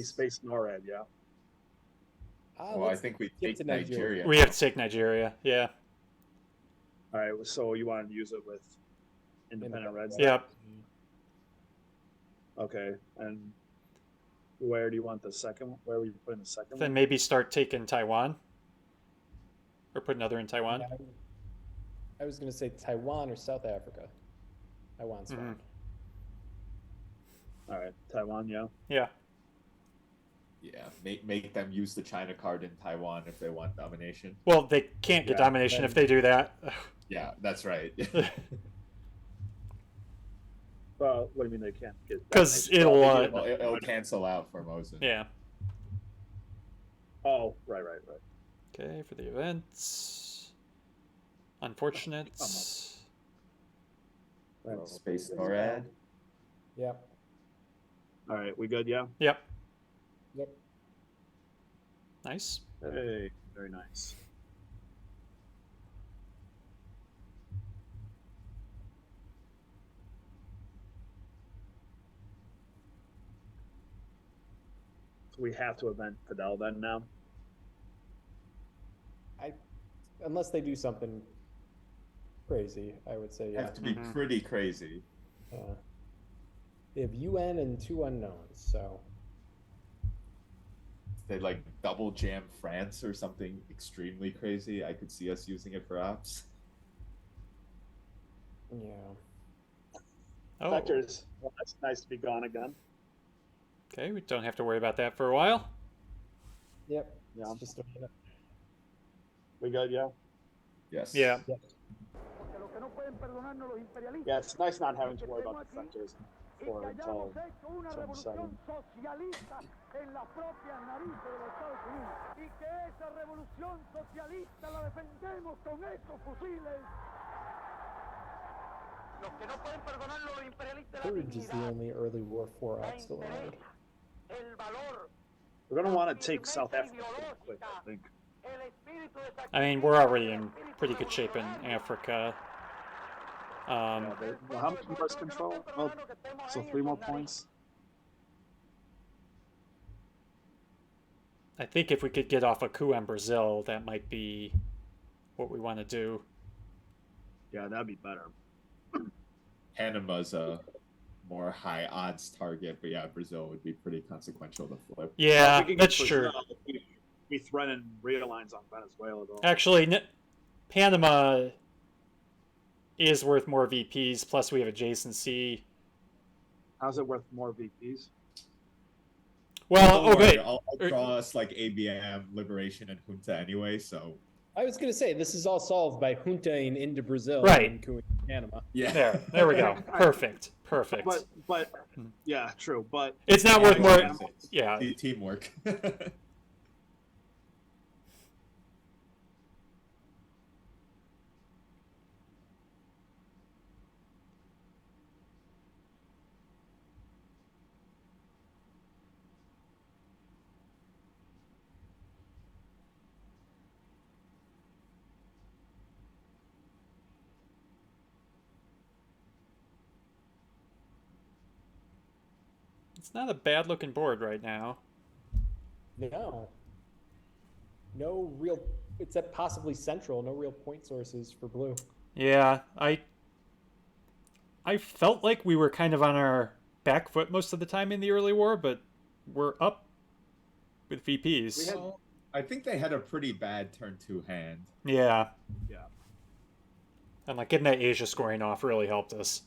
space NORAD. Yeah. Well, I think we take Nigeria. We have to take Nigeria. Yeah. All right. So you want to use it with independent Reds? Yep. Okay. And where do you want the second? Where are we putting the second one? Then maybe start taking Taiwan. Or put another in Taiwan. Yeah, I was going to say Taiwan or South Africa. Taiwan's fine. All right. Taiwan, yeah. Yeah. Yeah, make them use the China card in Taiwan if they want domination. Well, they can't get domination if they do that. Yeah, that's right. Well, what do you mean they can't get? Because it'll cancel out Formosan. Yeah. Oh, right. Okay, for the events. Unfortunate. Space NORAD. Yep. All right, we good? Yeah. Yep. Yep. Nice. Hey, very nice. So we have to event Fidel then now. Unless they do something crazy, I would say. Yeah. Have to be pretty crazy. They have UN and 2 unknowns, so. they like double jam France or something extremely crazy, I could see us using it perhaps. Yeah. Oh, Vectors. Well, that's nice to be gone again. okay. We don't have to worry about that for a while. Yep. Yeah. It's just a minute. We good, yeah? Yes. Yeah. Yep. Yeah, it's nice not having to worry about the vectors for until some setting. en las propias narices de los Estados Unidos y que esa revolución socialista la defendemos con estos fusiles. Los que no pueden perdonarlo los imperialistas de la Purge is the only early war 4-op still around. el valor, We're going to want to take South Africa pretty quick, I think. el espíritu de I mean, we're already in pretty good shape in Africa. Well, how much more is control? Oh, so 3 more points. I think if we could get off a coup in Brazil, that might be what we want to do. Yeah, that'd be better. Panama's a more high odds target, but yeah, Brazil would be pretty consequential to flip. Yeah, If we can get that's true. Brazil, we threaten realigns on Venezuela, though. Actually, Panama is worth more VPs, plus we have adjacency. How's it worth more VPs? Well, Don't worry, okay. I'll draw us like ABM, Liberation, and Junta anyway, so. I was going to say, this is all solved by juntaing into Brazil Right. and cooing Panama. Yeah. There we go. Perfect. Perfect. But yeah, true. But It's not worth more. Yeah. Teamwork. It's not a bad looking board right now. No. No real, except possibly central, no real point sources for blue. Yeah, I felt like we were kind of on our back foot most of the time in the early war, but we're up with VPs. Well, I think they had a pretty bad turn 2 hand. Yeah. yeah, And like getting that Asia scoring off really helped us.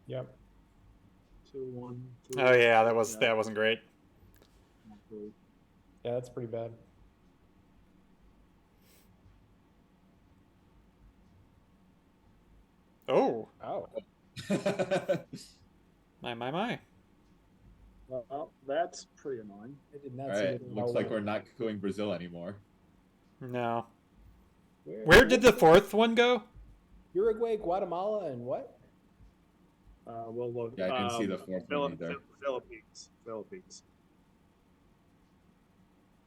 Yep. 2-1. Oh yeah, that wasn't great. Yeah, that's pretty bad. Oh, Oh. my. Well, that's pretty annoying. I did not All see right, it. looks like we're not cooing Brazil anymore. No. Where did the fourth one go? Uruguay, Guatemala, and what? We'll look. Yeah, I didn't see the fourth one either. Philippines.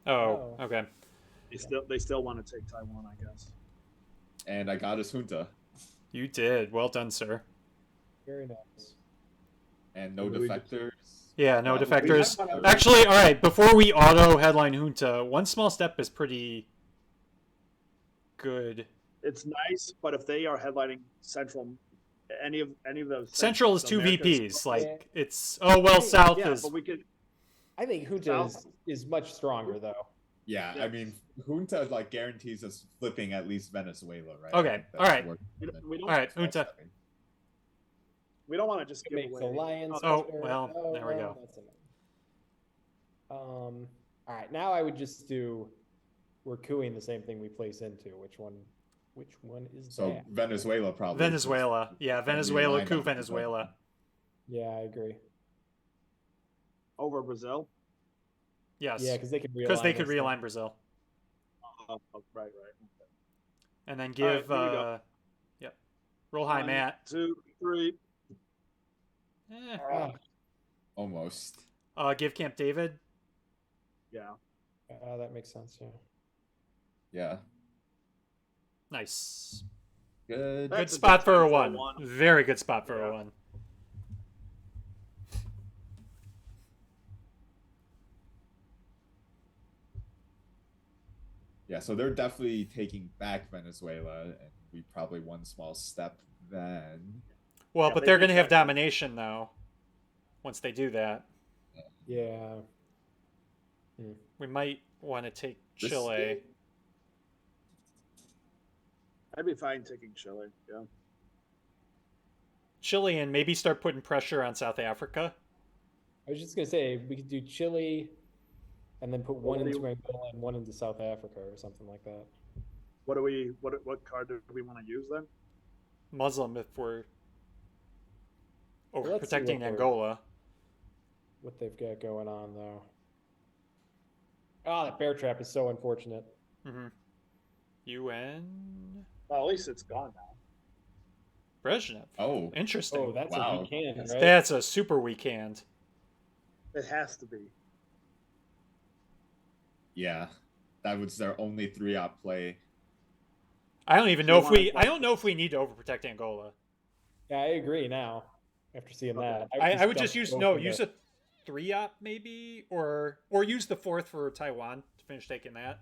Oh, okay. They still want to take Taiwan, I guess. And I got us Junta. You did. Well done, sir. Very nice. And no We defectors. Yeah, no We defectors. have- Actually, all right, before we auto headline Junta, one small step is pretty good. It's nice, but if they are headlining Central, any of those Central is 2 Americas- VPs. Like, it's... Oh, well, South Yeah, is... but we could. I think Junta is much stronger, though. Yeah, Yeah. I mean, Junta like guarantees us flipping at least Venezuela, right? Okay, I think that's all right. worth it. We don't. All right, Junta. We don't want to just It give makes away. alliance. Oh, better. well, there we go. That's enough. All right, now I would just do. We're cooing the same thing we place into. Which one is So that? Venezuela probably. Venezuela. Yeah, Venezuela, coup Venezuela. Yeah, I agree. Over Brazil. Yes. Yeah, because they could realign. Because they could us. realign Brazil. Right. And then All give... right, here we go. Yep. Roll high, 1, Matt. 2, 3. Ah, Almost. Give Camp David. Yeah. that makes sense. Yeah. Yeah. Nice. Good. Good That's a spot good for a time 1. Very good spot for a Yeah. 1. Yeah, so they're definitely taking back Venezuela, and we probably one small step then. Well, Yeah, but they they're going to did have that. domination, though, once they do that. Yeah. We might want to take This Chile. game? I'd be fine taking Chile. Yeah. Chile, and maybe start putting pressure on South Africa. I was just gonna say we could do Chile, and then put one What do into you- Angola and one into South Africa or something like that. What card do we want to use then? Muslim if we're Well, let's see overprotecting what they're- Angola. What they've got going on though. Oh, that bear trap is so unfortunate. Mm-hmm. UN Well, at least it's gone now. Brezhnev. Oh, Interesting. Oh, that's Wow. a weak hand, That's- right? That's a super weak hand. It has to be. yeah. That was their only 3-op play. I don't even So know you if we. wanna- I don't know if we need to overprotect Angola. Yeah, I agree now. After seeing Okay. that, I would just dump use both of use the- a 3-op maybe, or use the 4th for Taiwan to finish taking that.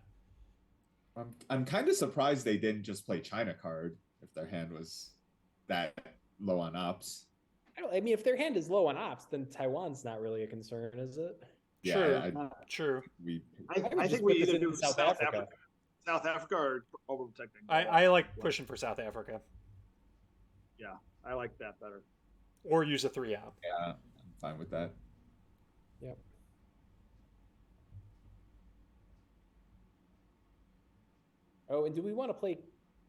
I'm kind of surprised they didn't just play China card if their hand was that low on ops. I mean, if their hand is low on ops, then Taiwan's not really a concern, is it? Yeah, True. True. we I would think just we put this either into do South South Africa. Africa. South Africa or overprotecting. I like pushing for South Africa, Yeah, I like that better. or use a 3-op. yeah, I'm fine with that. Yep. Oh, and do we want to play?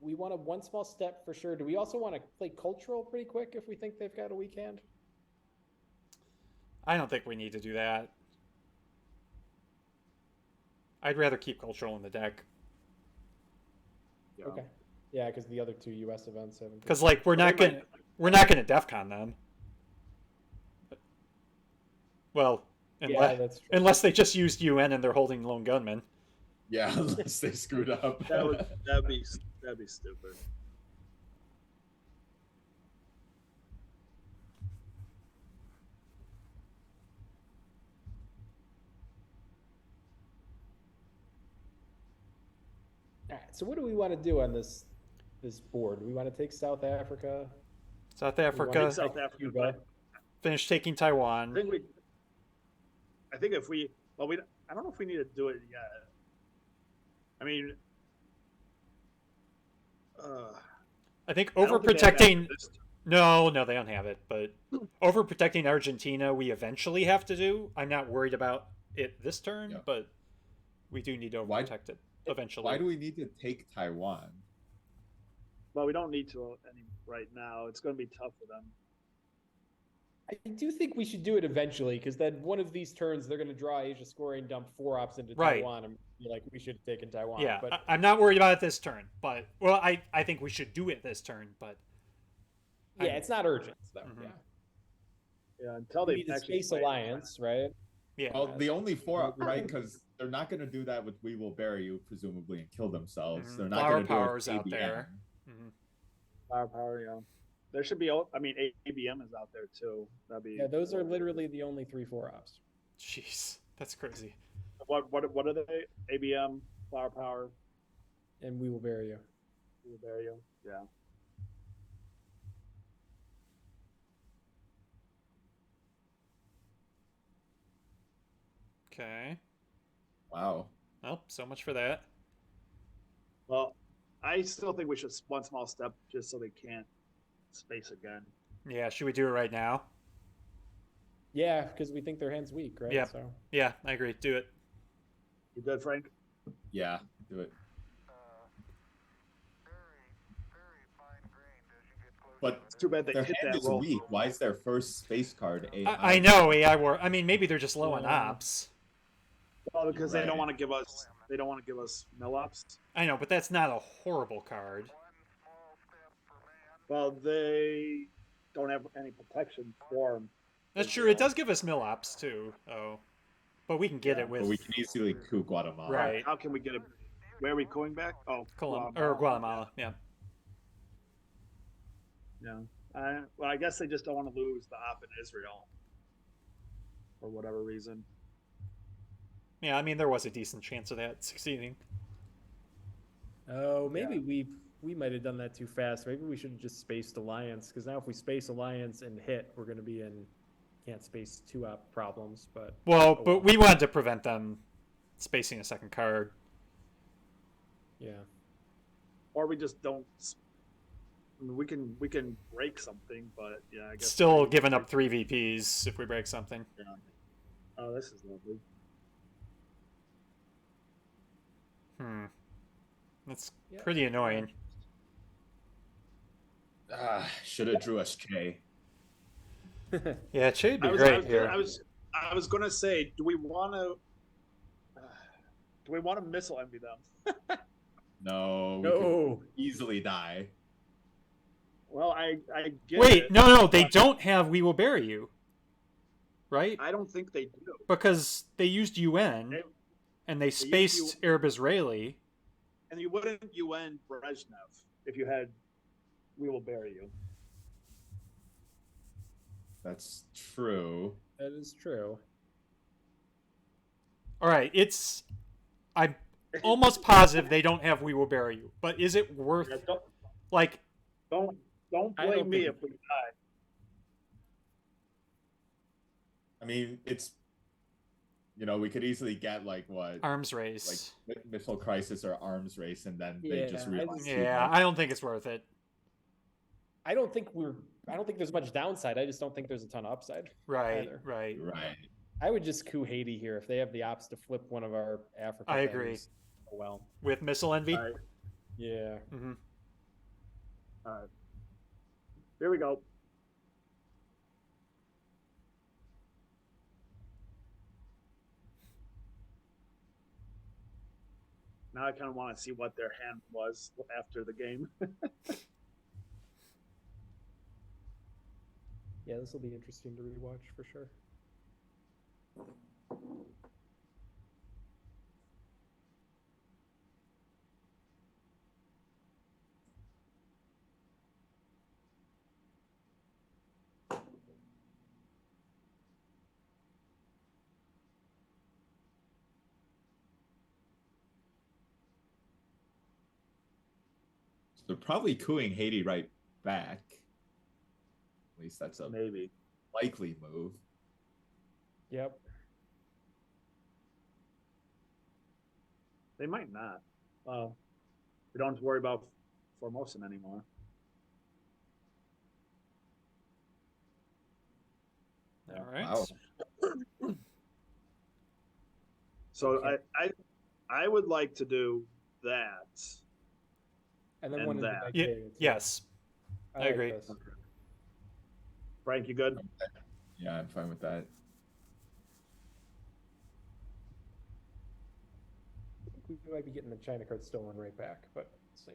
We want a one small step for sure. Do we also want to play cultural pretty quick if we think they've got a weak hand? I don't think we need to do that. I'd rather keep cultural in the deck Yeah. Okay. Yeah, because the other two U.S. events haven't. because, like, we're not They gonna DEFCON them. Well, Yeah, that's true. unless they just used UN and they're holding lone gunmen. Yeah, unless they screwed up. That'd be stupid. All right. So what do we want to do on this board? Do we want to take South Africa? South We Africa want South Africa. Cuba. finish taking I Taiwan. think if we, I don't know if we need to do it yet. I mean, I think I don't think they have overprotecting. this- No, they don't have it. But overprotecting Argentina, we eventually have to do. I'm not worried about it this turn, Yeah. but we do need to Why- overprotect it eventually. Why do we need to take Taiwan? Well, we don't need to any right now. It's going to be tough for them. I do think we should do it eventually, because then one of these turns they're going to draw Asia scoring, dump 4-ops into Right. Taiwan, and be like, we should have taken Taiwan. Yeah, but I'm not worried about it this turn. But I think we should do it this turn. But yeah, it's not urgent though. Mhm. Yeah, Yeah, until we they need the actually Space play. Alliance, right? yeah, Well, the only 4-op, right? Because they're not going to do that with We Will Bury You, presumably, and kill themselves. Mhm. They're not Flower going to do it with Power's out ABM. there. Mhm. Firepower, yeah. There should be. I mean, ABM is out there too. That'd be. Yeah, those are literally the only 3 4-ops. Jeez, that's crazy. What are they? ABM, firepower, And we will bury you. Barrio. Yeah. Okay. Wow. Well, so much for that. Well, I still think we should one small step just so they can't space again. Yeah, should we do it right now? Yeah, because we think their hand's weak, right? Yeah. So Yeah, I agree. Do it. You good, Frank? Yeah, do it. But It's too bad they their hit hand that is roll. weak. Why is their first space card AI? I know AI war. I mean, maybe they're just low on Yeah. ops. Well, because they don't Right. want to give us. They don't want to give us mill ups. I know, but that's not a horrible card. Well, they don't have any protection for them. That's true. It does give us mill ops too. Oh, but we can get Yeah, it with But we can easily coup Guatemala. Right. How can we get it? Where are we going back? Oh, Guatemala. Yeah. Yeah. Well, I guess they just don't want to lose the op in Israel for whatever reason. Yeah, I mean, there was a decent chance of that succeeding. oh, maybe we might have done that too fast. Maybe we should have just spaced Alliance, because now if we space Alliance and hit, we're going to be in can't space 2-op problems. But Well, Oh, but we wanted to prevent them spacing a second card. Yeah. Or we just don't. I mean, we can break something, but yeah, I guess Still giving up 3 VPs if we break something. Yeah. Oh, this is lovely. That's Yeah. pretty annoying. Should have drew us Che. Yeah, Che'd be I was, great I was, here. I was gonna say, do we want to missile envy them? No. We No. could easily die. Well, I get Wait, it, no, they but don't have We Will Bury You. Right? I don't think they do. Because they used UN, and they used spaced Arab-Israeli. And you wouldn't UN Brezhnev if you had We Will Bury You. That's true. That is true. All right, I'm almost positive they don't have We Will Bury You. But is it worth, Yeah, like... don't I blame don't me think- if we die. I mean, it's, we could easily get like what, Arms race. like missile crisis or arms race, and then they just Yeah, realize. Yeah, I don't think it's worth it. I don't think there's much downside. I just don't think there's a ton of upside. Right, Either. right. Right. I would just coup Haiti here if they have the ops to flip one of our Africa. I agree. things. Oh, well. With Missile Envy? All right, Yeah. Mm-hmm. all right. Here we go. Now I kind of want to see what their hand was after the game. Yeah, this will be interesting to rewatch for sure. They're probably cooing Haiti right back. At least that's a Maybe. likely move. Yep. They might not. Well, we don't have to worry about Formosan anymore. All right. Wow. So Okay. I would like to do that. And then And one in the that. back Yeah, day, too. yes. I like agree. this. Frank, you good? Yeah, I'm fine with that. We might be getting the China card stolen right back, but let's see.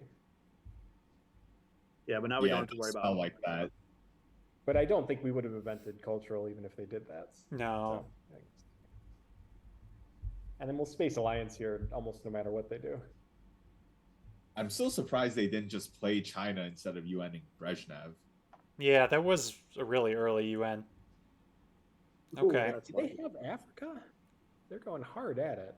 Yeah, but now we Yeah, don't have to worry it does about smell like that. But I don't think we would have invented cultural even if they did that. No. So, and then we'll space alliance here almost no matter what they do. I'm still surprised they didn't just play China instead of UNing Brezhnev. Yeah, that was a really early UN. Ooh, Okay. that's Do they lucky. have Africa? They're going hard at it.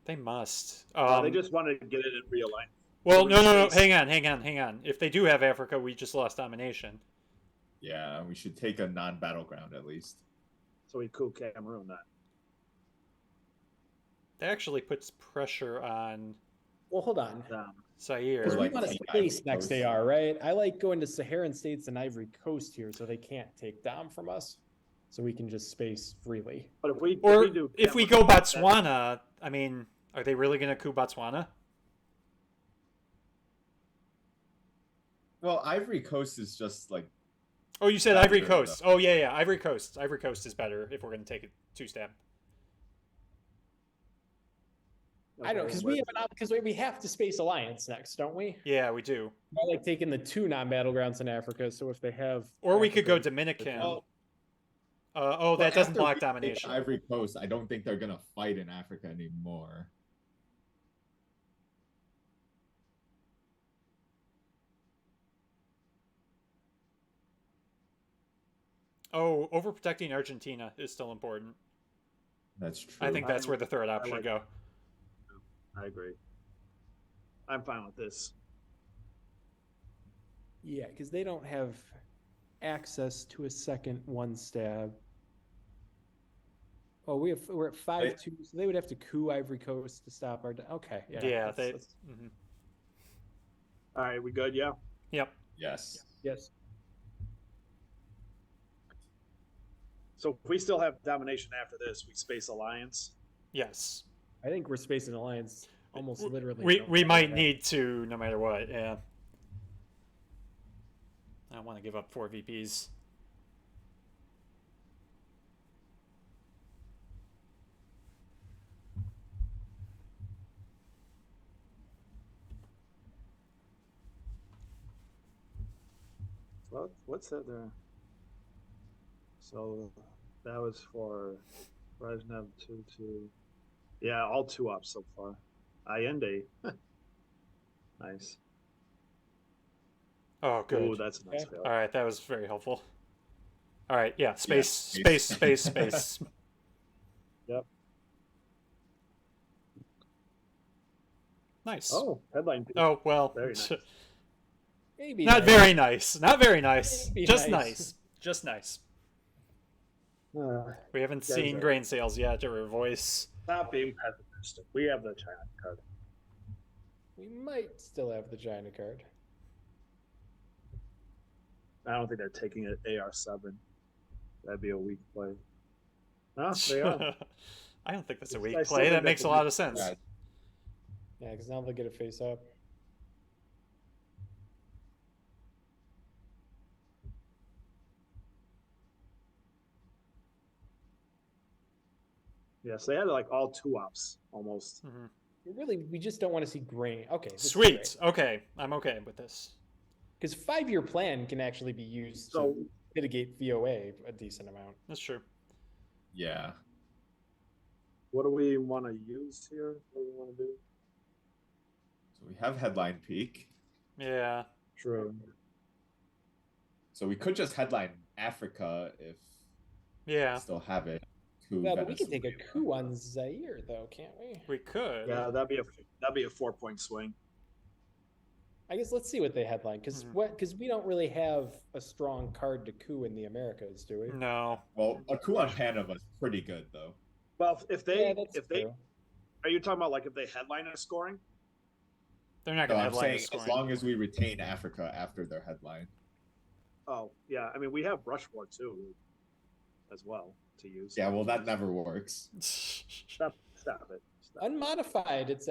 They must. They just wanted to get it in real life. Well, we no. space- Hang on. If they do have Africa, we just lost domination. Yeah, we should take a non-battleground at least. So we coup Cameroon that. That actually puts pressure on Well, hold on. Zaire. Because Or we like want to take space Ivory next Coast. AR, right? I like going to Saharan states and Ivory Coast here so they can't take Dom from us. So we can just space freely. But if we Or do if we Cameroon, go Botswana, I mean, are they really going to coup Botswana? Well, Ivory Coast is just like Oh, you said Ivory After Coast. Oh, yeah. Ivory Coast. Ivory Coast is better if we're going to take it two-step. I don't because we have to space alliance next, don't we? Yeah, we do. I like taking the two non-battlegrounds in Africa. So if they have, Or we could go Africa- Dominican. Well, Oh, that but doesn't after block we take domination. Ivory Coast, I don't think they're gonna fight in Africa anymore. Oh, overprotecting Argentina is still important. That's true. I think that's where the third option like go. I agree. I'm fine with this. Yeah, because they don't have access to a second one stab. Oh, we're at 5-2, so they would have to coup Ivory Coast to stop our. Okay, yeah. Yeah, that's- mhm. All right, we good? Yeah. Yep. Yes. yes. So if we still have domination after this, we space alliance. Yes. I think we're spacing alliance almost literally. We might need to, no matter what. Yeah. I don't want to give up 4 VPs. What's that there? So that was for Brezhnev 2-2. Yeah, all 2 ups so far. Allende. Nice. Oh, good. Ooh, that's a nice fail. All right, that was very helpful. All right, yeah, space. Yep. Nice. Oh, headline. Piece. Oh, well. Very nice. Maybe Not nice. very nice. Not very nice. Maybe Just nice. nice. Just nice. Uh, We haven't guys seen are- grain sales yet or voice. Stop being pessimistic. We have the China card. We might still have the China card. I don't think they're taking it AR7. That'd be a weak play. No, they are. I don't think that's a I weak still play. think That makes that's a a lot weak of sense. Right. Yeah, because now they'll get a face up. Yes, they had like all 2 ups almost. Mhm. We just don't want to see grain. Okay. Sweet. Okay, I'm okay with this. Because 5-year plan can actually be used So to mitigate VOA a decent amount. That's true. Yeah. what do we want to use here? What do we want to do? So we have headline peak. Yeah. True. So we could just headline Africa if Yeah. we still have it. Coup Well, but we can take a Venezuela. coup on Zaire, though, can't we? We could. Yeah, that'd be a 4-point swing. I guess let's see what they headline, because Mhm. we don't really have a strong card to coup in the Americas, do we? No. Well, a coup on Panama is pretty good though. Well, if they that's if they true. are you talking about like if they headline a scoring? They're not No, going to I'm headline saying the as scoring. long as we retain Africa after their headline. Oh yeah, I mean we have Brush War too, as well to use. Yeah, well that never works. Stop it. Stop. Unmodified, it's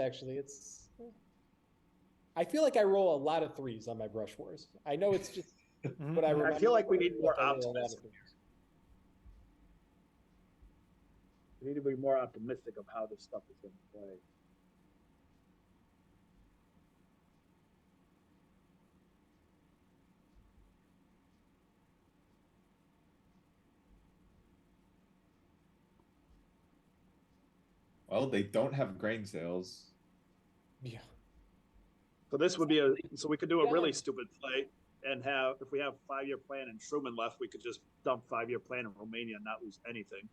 I feel like I roll a lot of 3s on my brush wars. I know it's just Mhm. what I I remember. feel like we need more but I roll a lot of optimism. 3s. We need to be more optimistic of how this stuff is going to play. Well, they don't have grain sales. Yeah. So this would be so we could do a really stupid play and have if we have 5-year plan and Truman left, we could just dump 5-year plan in Romania and not lose anything.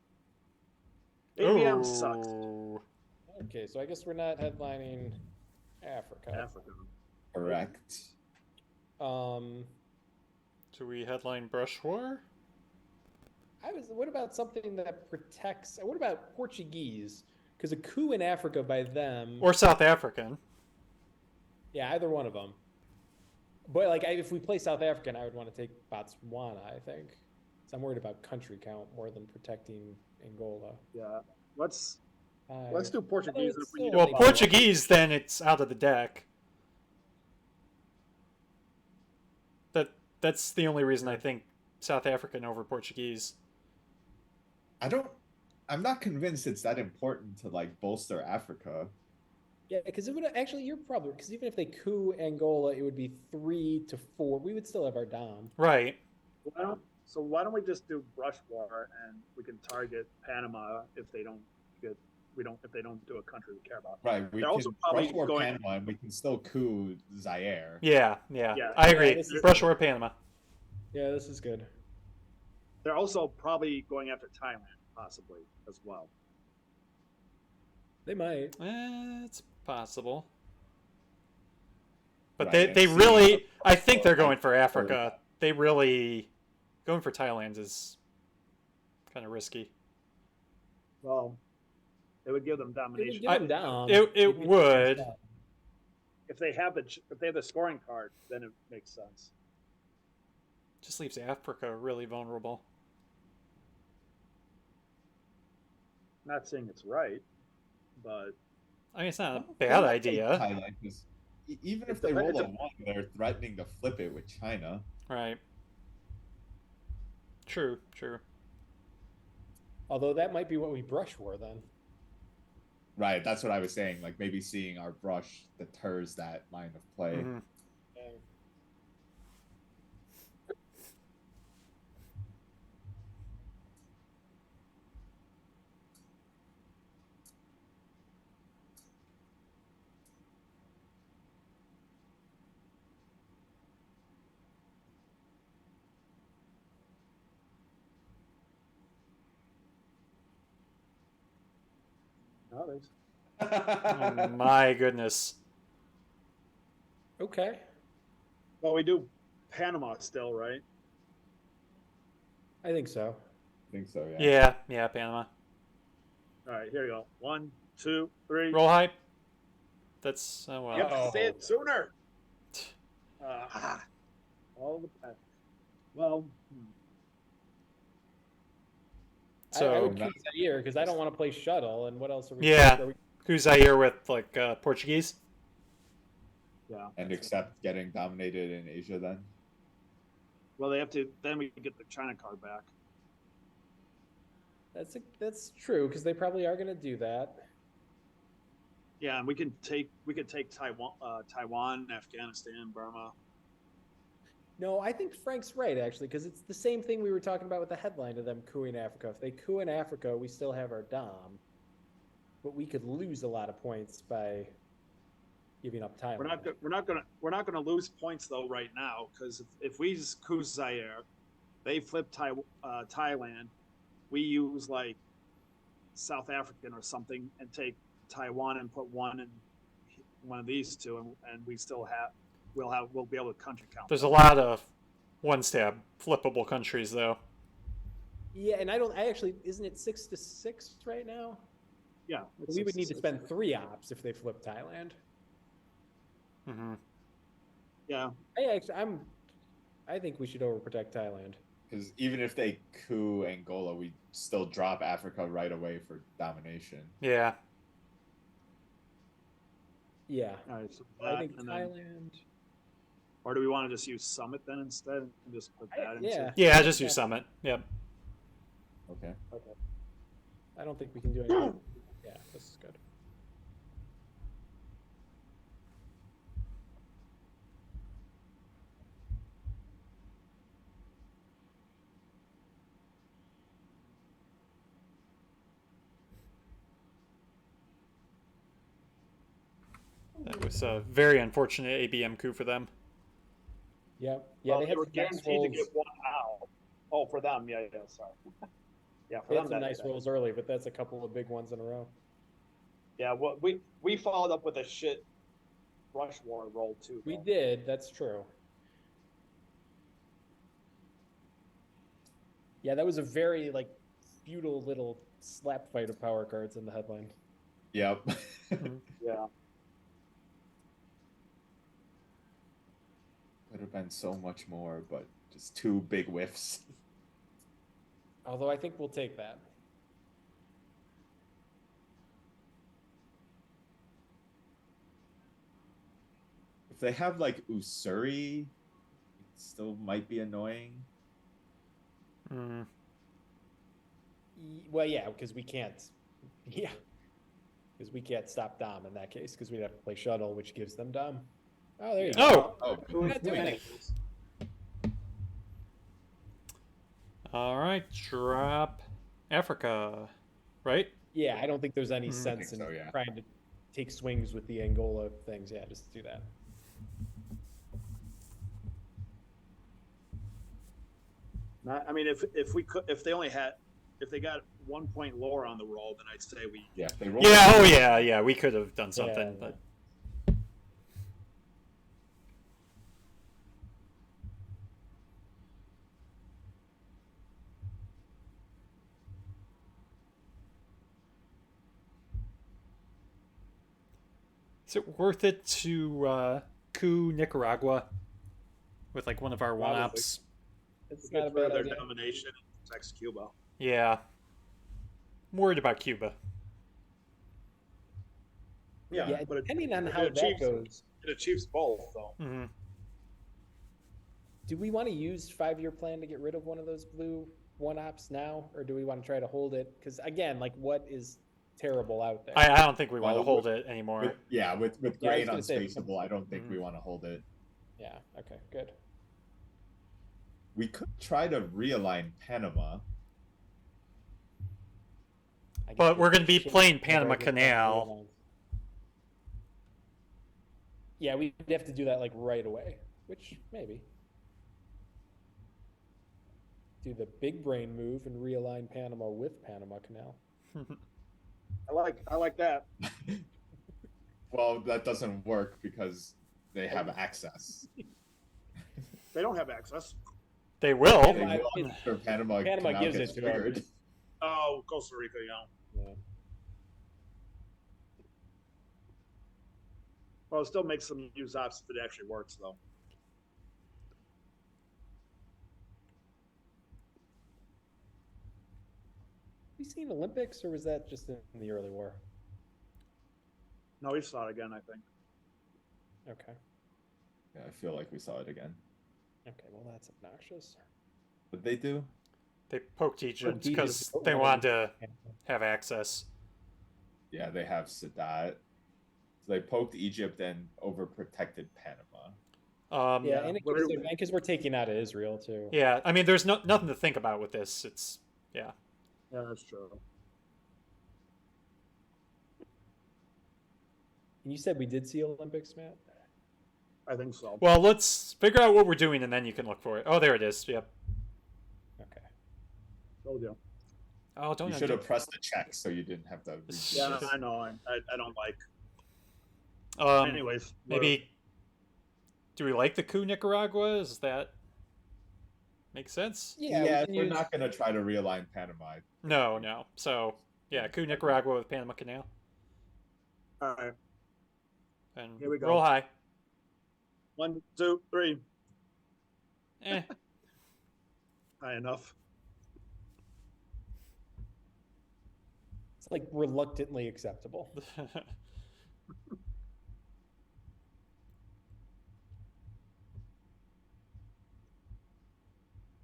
ABM sucks. Ooh. Okay, so I guess we're not headlining Africa. Africa. Correct. Do we headline Brush War? What about something that protects? What about Portuguese? Because a coup in Africa by them, Or South African? yeah, either one of them. But like, if we play South African, I would want to take Botswana. I think, so I'm worried about country count more than protecting Angola. Yeah. Let's do Portuguese if we need Well, to follow up. Portuguese, then it's out of the deck. That's the only reason I think South African over Portuguese. I'm not convinced it's that important to like bolster Africa. Yeah, because it would actually. You're probably because even if they coup Angola, it would be 3-4. We would still have our dom. Right. So why don't we just do Brush War and we can target Panama if they don't do a country we care about. Right. We They're also can probably brush war going- Panama and we can still coup Zaire. Yeah. Yeah. I agree. this is- Brush War Panama. Yeah, this is good. They're also probably going after Thailand, possibly as well. They might. It's possible. But Right, they and really, see- I think they're going for Africa. They really, going for Thailand is kind of risky. Well, it would give them It would domination. give them down. It would. If they have the scoring card, then it makes sense. Just leaves Africa really vulnerable. Not saying it's right, but I mean, it's not a I bad like idea. Thailand, 'cause even if It's they a- roll it's a a- 1, they're threatening to flip it with China. Right. True, true. Although that might be what we brush for then. Right, that's what I was saying. Like maybe seeing our brush deters that line of play. Mm-hmm. no, there's Oh my goodness. Okay. well, we do Panama still, right? I think so. I think so, yeah. Yeah, Panama. All right, here you go. 1, 2, 3. Roll high. That's well. You have to say Oh. it sooner. All the time. Well, So I would keep Zaire because I don't want to play shuttle. And what else are we? Yeah. Are we who's Zaire with, like Portuguese? yeah. And accept getting dominated in Asia then. Well, they have to. Then we get the China card back. that's true because they probably are going to do that. Yeah, and we could take Taiwan, Afghanistan, Burma. No, I think Frank's right actually because it's the same thing we were talking about with the headline of them cooing Africa. If they coup in Africa, we still have our dom, but we could lose a lot of points by giving up Thailand. We're not gonna lose points though right now because if we just coup Zaire, they flip Thailand, we use like South African or something and take Taiwan and put one in one of these two, and we still we'll be able to country count. There's a lot of one-stab flippable countries, though. Yeah, and I actually isn't it 6-6 right now? Yeah, We would need to spend 3 ops if they flip Thailand. Mm-hmm. Yeah, I think we should overprotect Thailand. Because even if they coup Angola, we still drop Africa right away for domination. Yeah. Yeah, all right, so I that, think and then, Thailand. or do we want to just use Summit then instead and just put that into? Yeah, Yeah, just use Summit. Yep. Okay. I don't think we can do anything. Yeah, this is good. That was a very unfortunate ABM coup for them. Yep. Yeah, Well, they they had were some nice guaranteed to rolls. get one out. Oh, for them, yeah, sorry. Yeah, for They had them, some that- nice rolls early, but that's a couple of big ones in a row. Yeah, well, we followed up with a shit Rush War roll too. We though. did. That's true. Yeah, that was a very futile little slap fight of power cards in the headline. Yep. Yeah. Could have been so much more, but just 2 big whiffs. Although I think we'll take that. If they have like Usuri, it still might be annoying. Mm. Well, yeah, because we can't. Yeah, because we can't stop Dom in that case because we'd have to play shuttle, which gives them Dom. Oh, there you go. Oh! Oh, We're not doing it. All right, drop Africa, right? Yeah, I don't think there's any I sense think in so, yeah. trying to take swings with the Angola things. Yeah, just do that. I mean, if they got 1 point lower on the roll, then I'd say we. yeah. They roll. Yeah, oh yeah, we could have done something, Yeah. but Is it worth it to coup Nicaragua with like one of our Probably. one-ups? It's It not a gets rid of bad their idea. domination and protects Cuba. Yeah. I'm worried about Cuba. Yeah, but depending on it how that achieves- goes, It achieves both, though. Hmm. do we want to use 5-year plan to get rid of one of those blue one-ops now, or do we want to try to hold it? Because again, like, what is terrible out there? I don't think we want to Well, hold it anymore. With Yeah, I was grain gonna say, unspaceable, I don't think we want to hold it. Yeah. Okay. Good. We could try to realign Panama. I guess But we're we going to be should playing never Panama get that Canal. realigned. Yeah, we'd have to do that like right away, which maybe. Do the big brain move and realign Panama with Panama Canal. I like that. Well, that doesn't work because they have access. They don't have access. They will. They Panama- will after Panama Panama Canal gives gets it to them. triggered. Oh, Costa Rica, yeah. Yeah. Well, it still makes them use ops if it actually works, though. We seen Olympics, or was that just in the early war? No, we saw it again, I think. Okay. Yeah, I feel like we saw it again. Okay. Well, that's obnoxious. What they do? They poked Egypt Egypt. because they wanted to have access. Yeah, they have Sadat. So they poked Egypt and overprotected Panama. Yeah, and What are- because we're taking out of Israel too. Yeah, I mean, there's nothing to think about with this. It's, yeah. Yeah, that's true. And you said we did see Olympics, Matt? I think so. Well, let's figure out what we're doing, and then you can look for it. Oh, there it is. Yep. Okay. Told you. Oh, don't You should have pressed the check so you didn't have to. read Yeah, this. I know. I don't like. Um, Anyways, maybe. Do we like the coup Nicaragua? Does that make sense? Yeah, Yeah, we can we're use- not going to try to realign Panama. No. So, yeah, coup Nicaragua with Panama Canal. all right. And Here we go. roll high. 1, 2, 3. Eh. High enough. It's like reluctantly acceptable.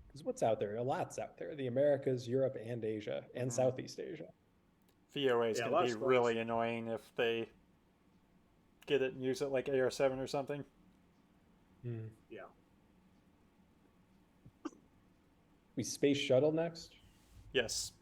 Because what's out there? A lot's out there. The Americas, Europe, and Asia, and Southeast Asia. VOA is Yeah, going lots to be of really annoying if they get it and use it like AR7 or something. Yeah. We space shuttle next. Yes.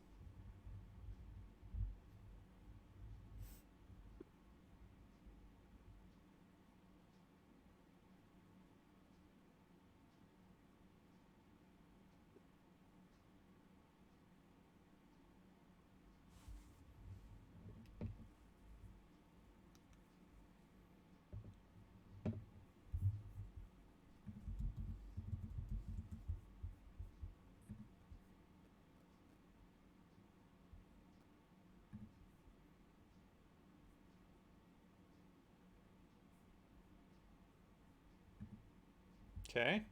Okay.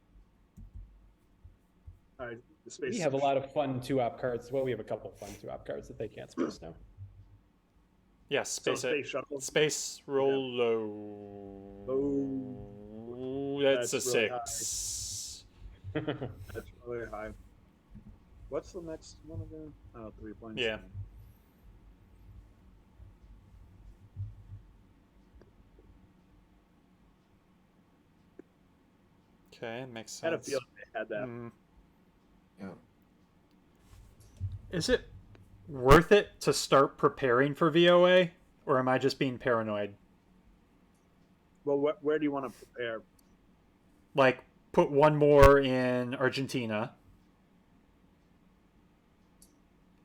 All right. The space. We have a lot of fun 2-op cards. Well, we have a couple fun 2-op cards that they can't space now. Yes, So space it. space shuttle. Space roll low. Low. That's a That's really 6. That's really high. What's the next one again? Oh, 3 points. Yeah. Okay, makes sense. I had a feeling they had that. Mm. Yeah. Is it worth it to start preparing for VOA, or am I just being paranoid? Well, where do you want to prepare? Like, put one more in Argentina.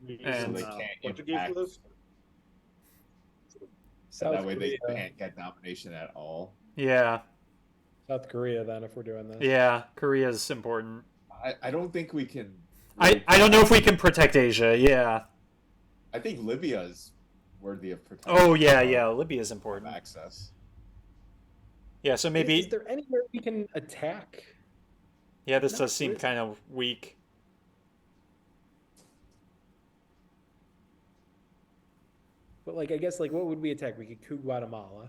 And- So they can't Portuguese impact. for this? So that way they Korea. can't get domination at all. Yeah, South Korea, then, if we're doing this. yeah, Korea's important. I don't think we can. I don't know if we can protect Asia, yeah. I think Libya is worthy of protection. Oh, yeah, Libya's Of important. access. Yeah, so maybe... Is there anywhere we can attack? Yeah, this Not does seem really. kind of weak. But like, I guess like, what would we attack? We could coup Guatemala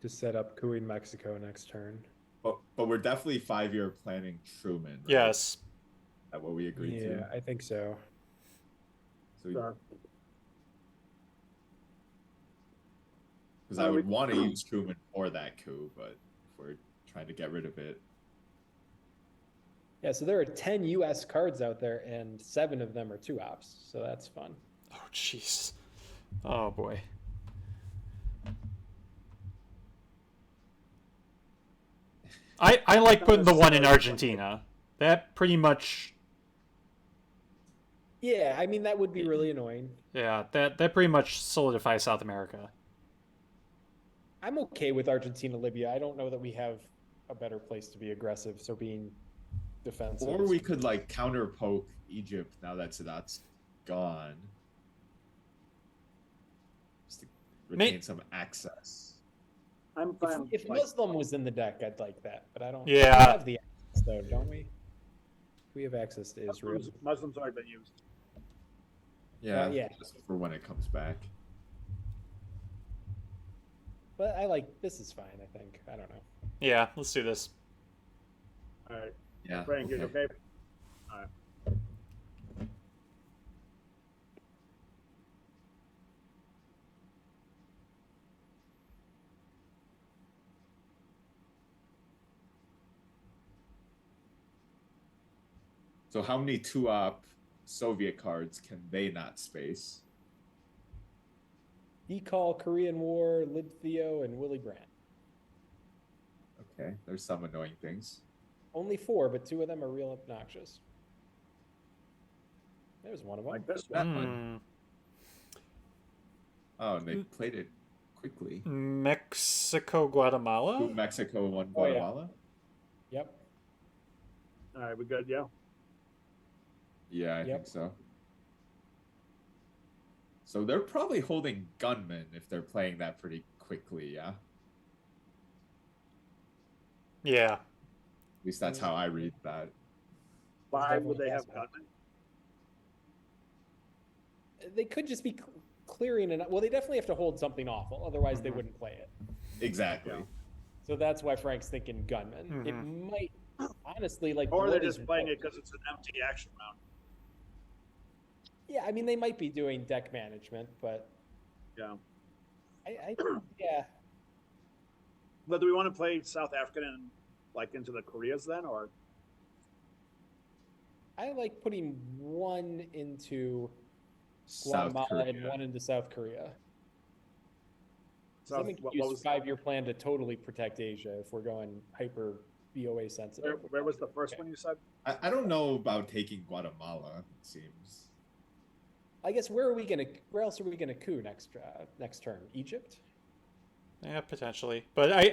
to set up cooing Mexico next turn. But we're definitely 5-year planning Truman. Right? Yes. Is that what we agreed to? Yeah, I think so. So Sure. because I would want to use Truman for that coup, but if we're trying to get rid of it, Yeah, so there are 10 U.S. cards out there, and 7 of them are 2-ops, so that's fun. Oh, jeez. Oh, boy. I like putting the one in Argentina. That pretty much... Yeah, I mean, that would be really annoying. Yeah, that pretty much solidifies South America. I'm okay with Argentina, Libya. I don't know that we have a better place to be aggressive, so being defensive. or we could like counter poke Egypt now that Sadat's gone, just to retain some access. I'm fine. If Muslim was in the deck, I'd like that, but I don't. Yeah. We have the access, though, don't we? We have access to Israel. Muslims already been used. Yeah, yeah. just for when it comes back. But I like, this is fine, I think. I don't know. Yeah, let's do this. All right. Yeah. Frank, you okay? All right. So how many 2-op Soviet cards can they not space? Decall, Korean War, Lib Theo, and Willie Brandt. Okay, there's some annoying things. Only 4, but 2 of them are real obnoxious. There's one of them. Like this That one. one. Oh, and they played it quickly. Mexico, Guatemala? 2 Mexico, 1 Oh, yeah. Guatemala. Yep. All right, we good? Yeah. Yeah, I Yep. think so. So they're probably holding gunmen if they're playing that pretty quickly, yeah? Yeah. At least that's how I read that. Why would definitely they have possible. gunmen? They could just be clearing it. Well, they definitely have to hold something awful. Otherwise, they wouldn't play it. Exactly. Yeah. So that's why Frank's thinking gunman. It might, honestly, like... Or they're blood is just playing blood. it because it's an empty action round. Yeah, I mean, they might be doing deck management, but Yeah. yeah. But do we want to play South African and like into the Koreas then, or I like putting 1 into South Guatemala and Korea. 1 into South Korea. South, Let me what use was 5-year plan to totally protect Asia if we're going hyper BOA sensitive. where was the first Okay. one you said? I don't know about taking Guatemala, it seems. I guess where else are we gonna coup next turn? Egypt? Yeah, potentially. But I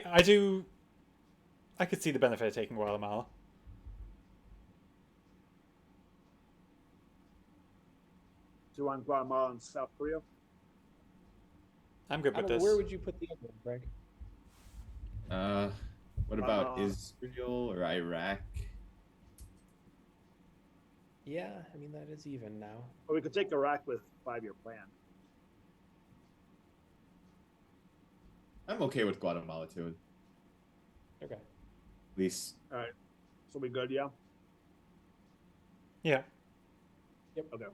could see the benefit of taking Guatemala. Do you want Guatemala and South Korea? I'm good with this. Where would you put the other one, Frank? What about Uh, Israel or Iraq? Yeah, I mean that is even now. Or we could take Iraq with 5-year plan. I'm okay with Guatemala too. Okay. At least All right. So we good? Yeah. Yeah. Okay.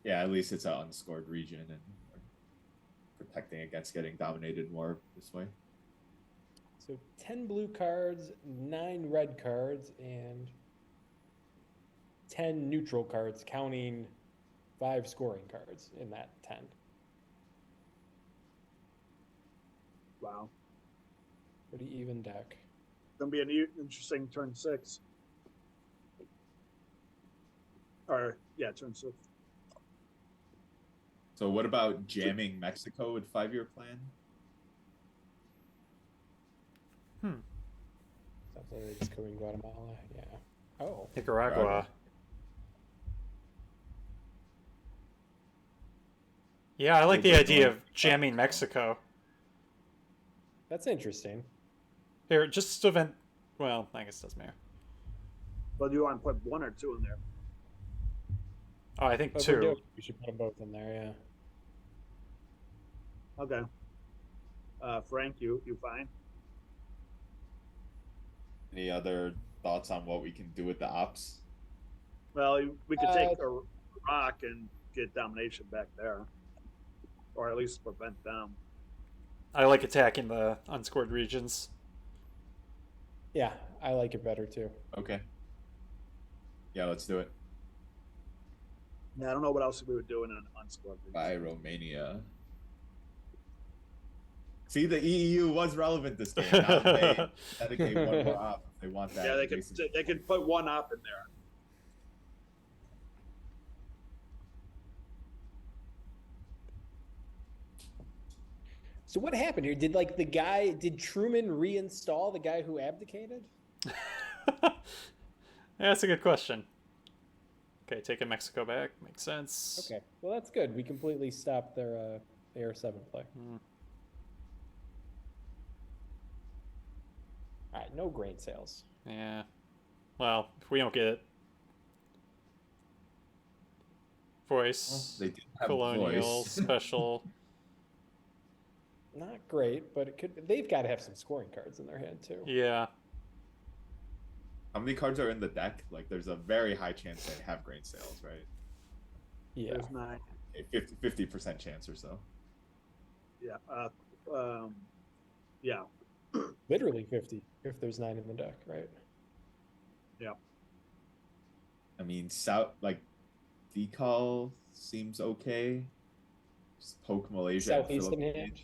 yeah, at least it's an unscored region and we're protecting against getting dominated more this way. So 10 blue cards, 9 red cards, and 10 neutral cards, counting 5 scoring cards in that 10. Wow. Pretty even deck. Gonna be an interesting turn 6. Or yeah, turn 6. So what about jamming Mexico with 5-year plan? Sounds like they're just cooing Guatemala. Yeah. Oh. Nicaragua. Nicaragua. Yeah, I like the Little bit idea more of jamming Mexico. That's interesting. Here, just event. Well, I guess it doesn't matter. But you want to put 1 or 2 in there? Oh, I think But if we're 2. doing it, we should put them both in there. Yeah. Okay. Frank, you fine? Any other thoughts on what we can do with the ops? Well, we could take Iraq and get domination back there, or at least prevent them. I like attacking the unscored regions. Yeah, I like it better too. Okay. Yeah, let's do it. Yeah, I don't know what else we would do in an unscored. By Romania. See, the EU was relevant this game. Now they dedicate 1 more op if they want that. Yeah, they can put 1 op in there. So what happened here? Did did Truman reinstall the guy who abdicated? Yeah, that's a good question. Okay, taking Mexico back makes sense. Okay, well that's good. We completely stopped their AR-7 play. All right, no grain sales. Yeah. Well, if we don't get it. Voice. They did have colonial, voice. special. Not great, but it could. They've got to have some scoring cards in their hand too. Yeah. How many cards are in the deck? Like, there's a very high chance they have grain sales, right? Yeah. There's 9. A 50% chance or so. Yeah. Yeah. Literally 50 if there's 9 in the deck, right? Yeah. I mean, decal seems okay. Just poke Malaysia and Southeastern hand. Philippines.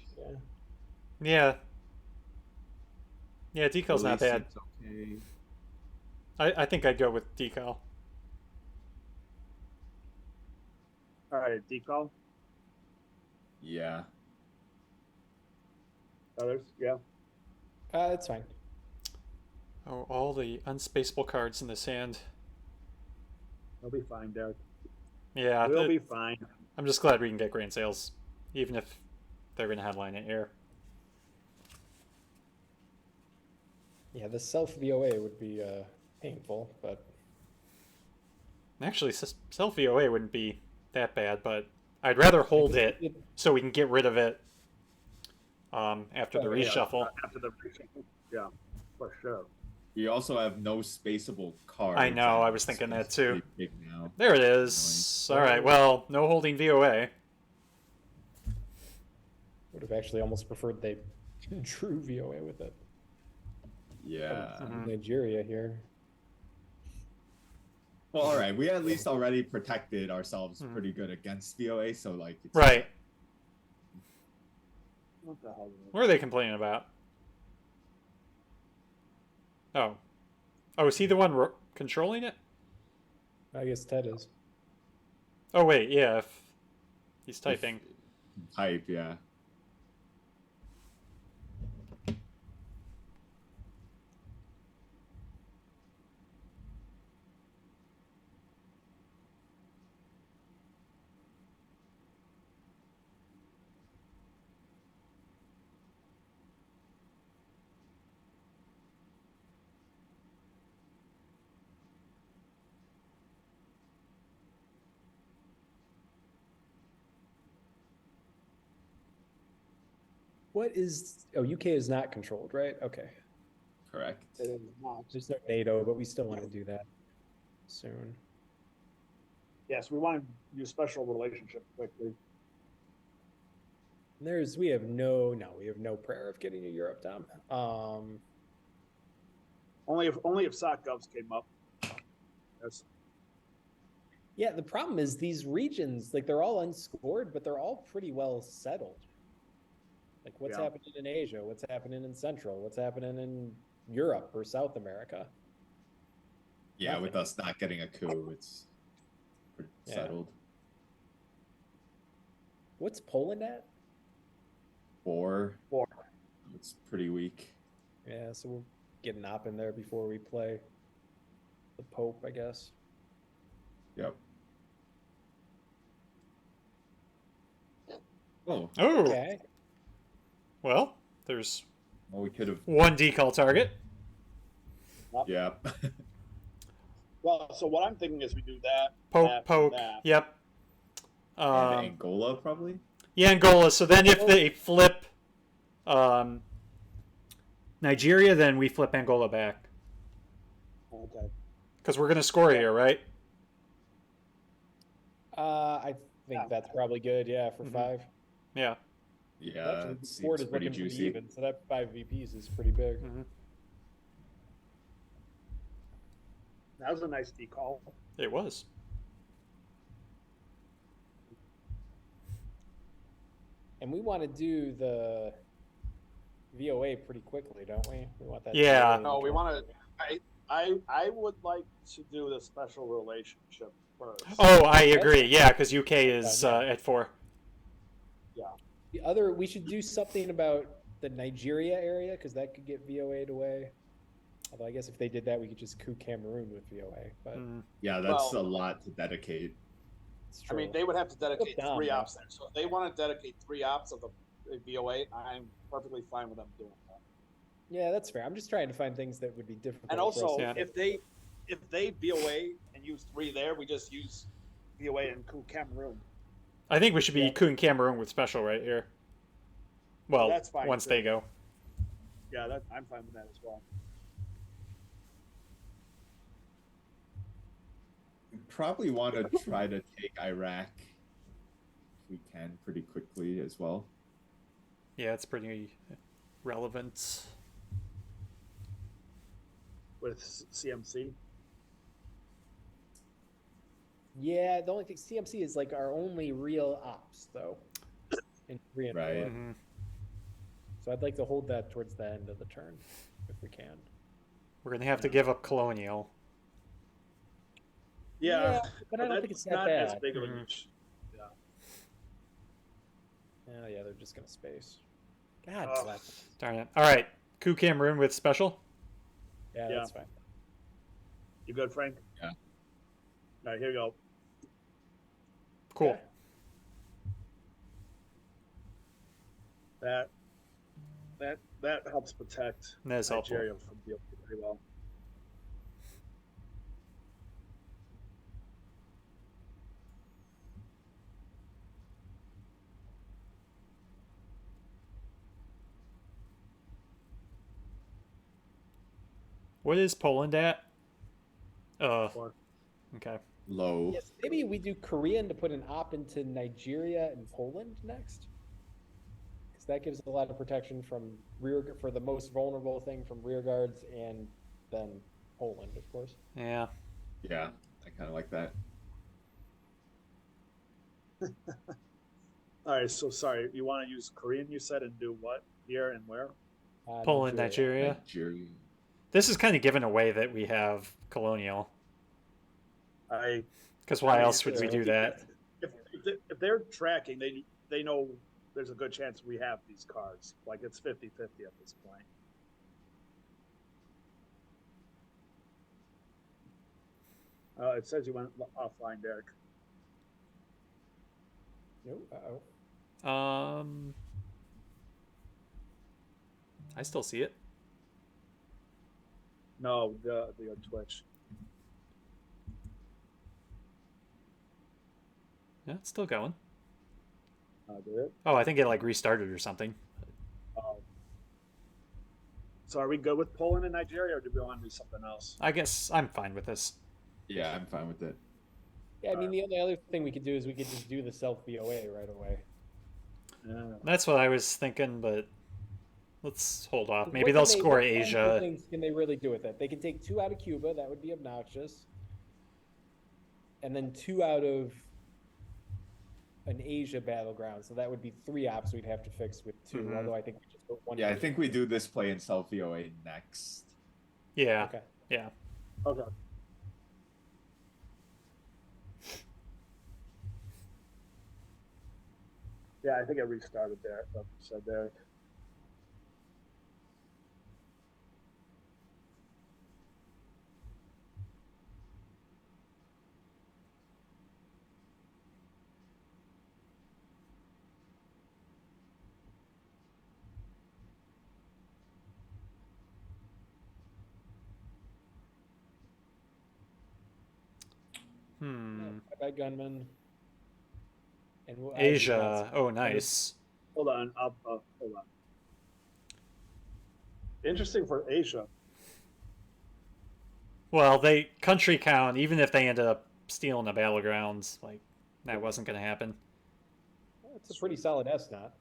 Yeah. Yeah, decal's not Chile bad. seems okay. I think I'd go with decal. All right, decal. Yeah. Others, yeah. That's fine. Oh, all the unspaceable cards in this hand. They'll be fine, Derek. Yeah, We'll be fine. I'm just glad we can get grain sales, even if they're going to headline it here. Yeah, the self VOA would be painful, but Actually, self VOA wouldn't be that bad, but I'd rather hold it so we can get rid of it after the reshuffle. After the reshuffle, yeah, for sure. We also have no spaceable cards. I know, I was thinking that too. Big now. There it is. All right, well, no holding VOA. would have actually almost preferred they drew VOA with it. Yeah. Nigeria here. Well, all right. We at least already protected ourselves pretty good against VOA, so like. It's, Right. What the hell? What are they complaining about? Oh. Oh, is he the one controlling it? I guess Ted is. Oh, wait, yeah, if he's typing. Type, yeah. What is... Oh, UK is not controlled, right? Okay. Correct. It is not. There's no NATO, but we still want to do that soon. Yes, we want to use special relationship quickly. We have no prayer of getting to Europe, Tom. Only if SOC Govs came up. Yes. Yeah, the problem is these regions, like they're all unscored, but they're all pretty well settled. Like what's happening in Asia? What's happening in Central? What's happening in Europe or South America? Yeah, Nothing. with us not getting a coup, it's pretty settled. What's Poland at? 4. 4. It's pretty weak. Yeah, so we'll get an op in there before we play the Pope, I guess. Yep. Oh. Oh, Okay. well, there's Well, we could have. One decal target. Yeah. Well, so what I'm thinking is we do that, Poke, that, poke. that. Yep. And Angola, probably? Yeah, Angola. So then if they flip Nigeria, then we flip Angola back. Okay. Because we're going to score here, right? I think that's probably good. Yeah, for 5. Yeah. Yeah, Actually, it the board seems is pretty looking pretty juicy. even, so that 5 VPs is pretty big. That was a nice decall. It was. And we want to do the VOA pretty quickly, don't we? We want that. Yeah. No, we want to. I would like to do the special relationship first. Oh, I agree. Yeah, because UK is at 4. Yeah. The other, we should do something about the Nigeria area because that could get VOA'd away. Although I guess if they did that, we could just coup Cameroon with VOA. But Yeah, that's a lot to dedicate. it's I true. mean, they would have to dedicate down, 3 man. ops there. So if they want to dedicate 3 ops of the VOA, I'm perfectly fine with them doing that. Yeah, that's fair. I'm just trying to find things that would be difficult. And for us also, to if they VOA and use 3 there, we just use VOA and coup Cameroon. I think we should be coup Cameroon with special right here. Well, That's fine, once too. they go. Yeah, I'm fine with that as well. We probably want to try to take Iraq if we can pretty quickly as well. Yeah, it's pretty relevant. With CMC. Yeah, the only thing CMC is like our only real ops though. In Korean War. Right. Mm-hmm. So I'd like to hold that towards the end of the turn, if we can. We're going to have to give up Colonial. Yeah, but I don't think it's that not bad. as big of a Mhm. niche. Yeah. Oh yeah, they're just gonna space. God Ugh. bless. Darn it. All right. Coup Cameroon with special. Yeah, Yeah. that's fine. You good, Frank? Yeah. All right, here we go. Cool. Yeah. That helps protect That is helpful. Nigeria from dealing pretty well. What is Poland at? 4. Okay. Low. Yes, maybe we do Korean to put an op into Nigeria and Poland next. Because that gives a lot of protection from for the most vulnerable thing from rear guards and then Poland, of course. Yeah. Yeah, I kind of like that. All right, so sorry, you want to use Korean, you said, and do what here and where? Poland, Nigeria. Nigeria. This is kind of given away that we have Colonial. Because why I mean, else would we do that? If they're tracking, they know there's a good chance we have these cards. Like it's 50-50 at this point. It says you went offline, Derek. Nope. Uh-oh. I still see it. No, the Twitch. Yeah, it's still going. Did it? Oh, I think it like restarted or something. So are we good with Poland and Nigeria, or do we want to do something else? I guess I'm fine with this. Yeah, I'm fine with it. Yeah, I mean, the only other thing we could do is we could just do the self VOA right away. Yeah. That's what I was thinking, but let's hold off. Maybe What they'll can they- score what kinds of Asia. things can they really do with it? They can take 2 out of Cuba. That would be obnoxious. And then 2 out of an Asia battleground. So that would be 3 ops we'd have to fix with 2. Mhm. Although I think we just put 1. Yeah, I think we do this play in Self VOA next. Yeah. Okay. Yeah. Okay. Yeah, I think I restarted there. Like you said, Derek. Bye gunman. And we'll add Asia. defense. Oh, nice. Hold on. Hold on. Interesting for Asia. Well, they country count, even if they ended up stealing the battlegrounds, like, that wasn't going to happen. It's a pretty solid S knot.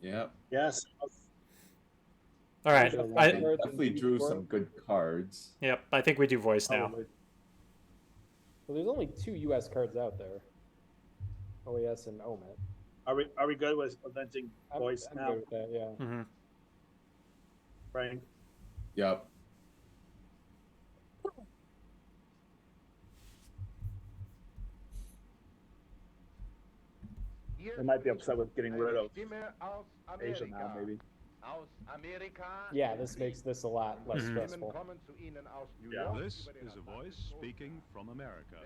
Yep. Yes. All right. I definitely drew some good cards. Yep, I think we do voice now. Probably. Well, there's only 2 U.S. cards out there. OAS and OMET. Are we good with preventing voice I'm now, good with that, yeah. Mm-hmm. Frank? Yep. They might be upset with getting rid of Asia now, maybe. Yeah, this makes this a lot less stressful. Yeah. This is a voice speaking from America.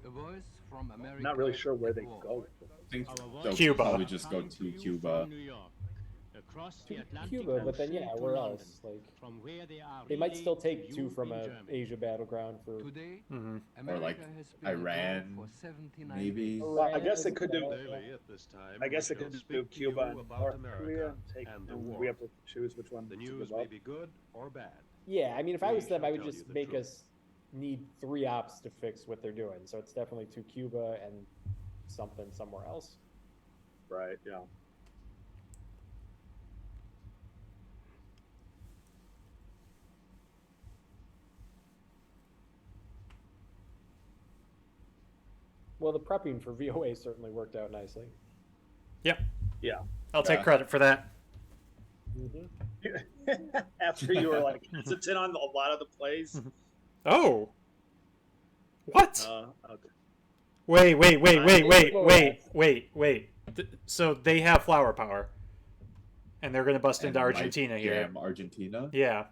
A voice from America. Not really sure where they go. I think Our they'll voice Cuba. probably just go to Cuba. from New York, across the Atlantic Cuba, but then Ocean yeah, to where London, else? Like, from where they are they might still relayed take to 2 you from in a Germany. Asia battleground for. Today, Mm-hmm. America like has been at war Iran, for 79 maybe. years. Well, I guess they could do. Daily at this time, I guess we they shall could speak do to you Cuba and about North America Korea and take. and the And war. we have to choose which one The to news give may up. be good or bad. Yeah, I mean, if I We was them, shall I would tell you just the make truth. us need 3 ops to fix what they're doing. So it's definitely to Cuba and something somewhere else. Right. Yeah. Well, the prepping for VOA certainly worked out nicely. Yep. Yeah. I'll take credit for that. After you were like hesitant on a lot of the plays. Oh. What? Okay. Wait. So they have flower power. And they're going to bust into And might Argentina here. jam Argentina. Yeah.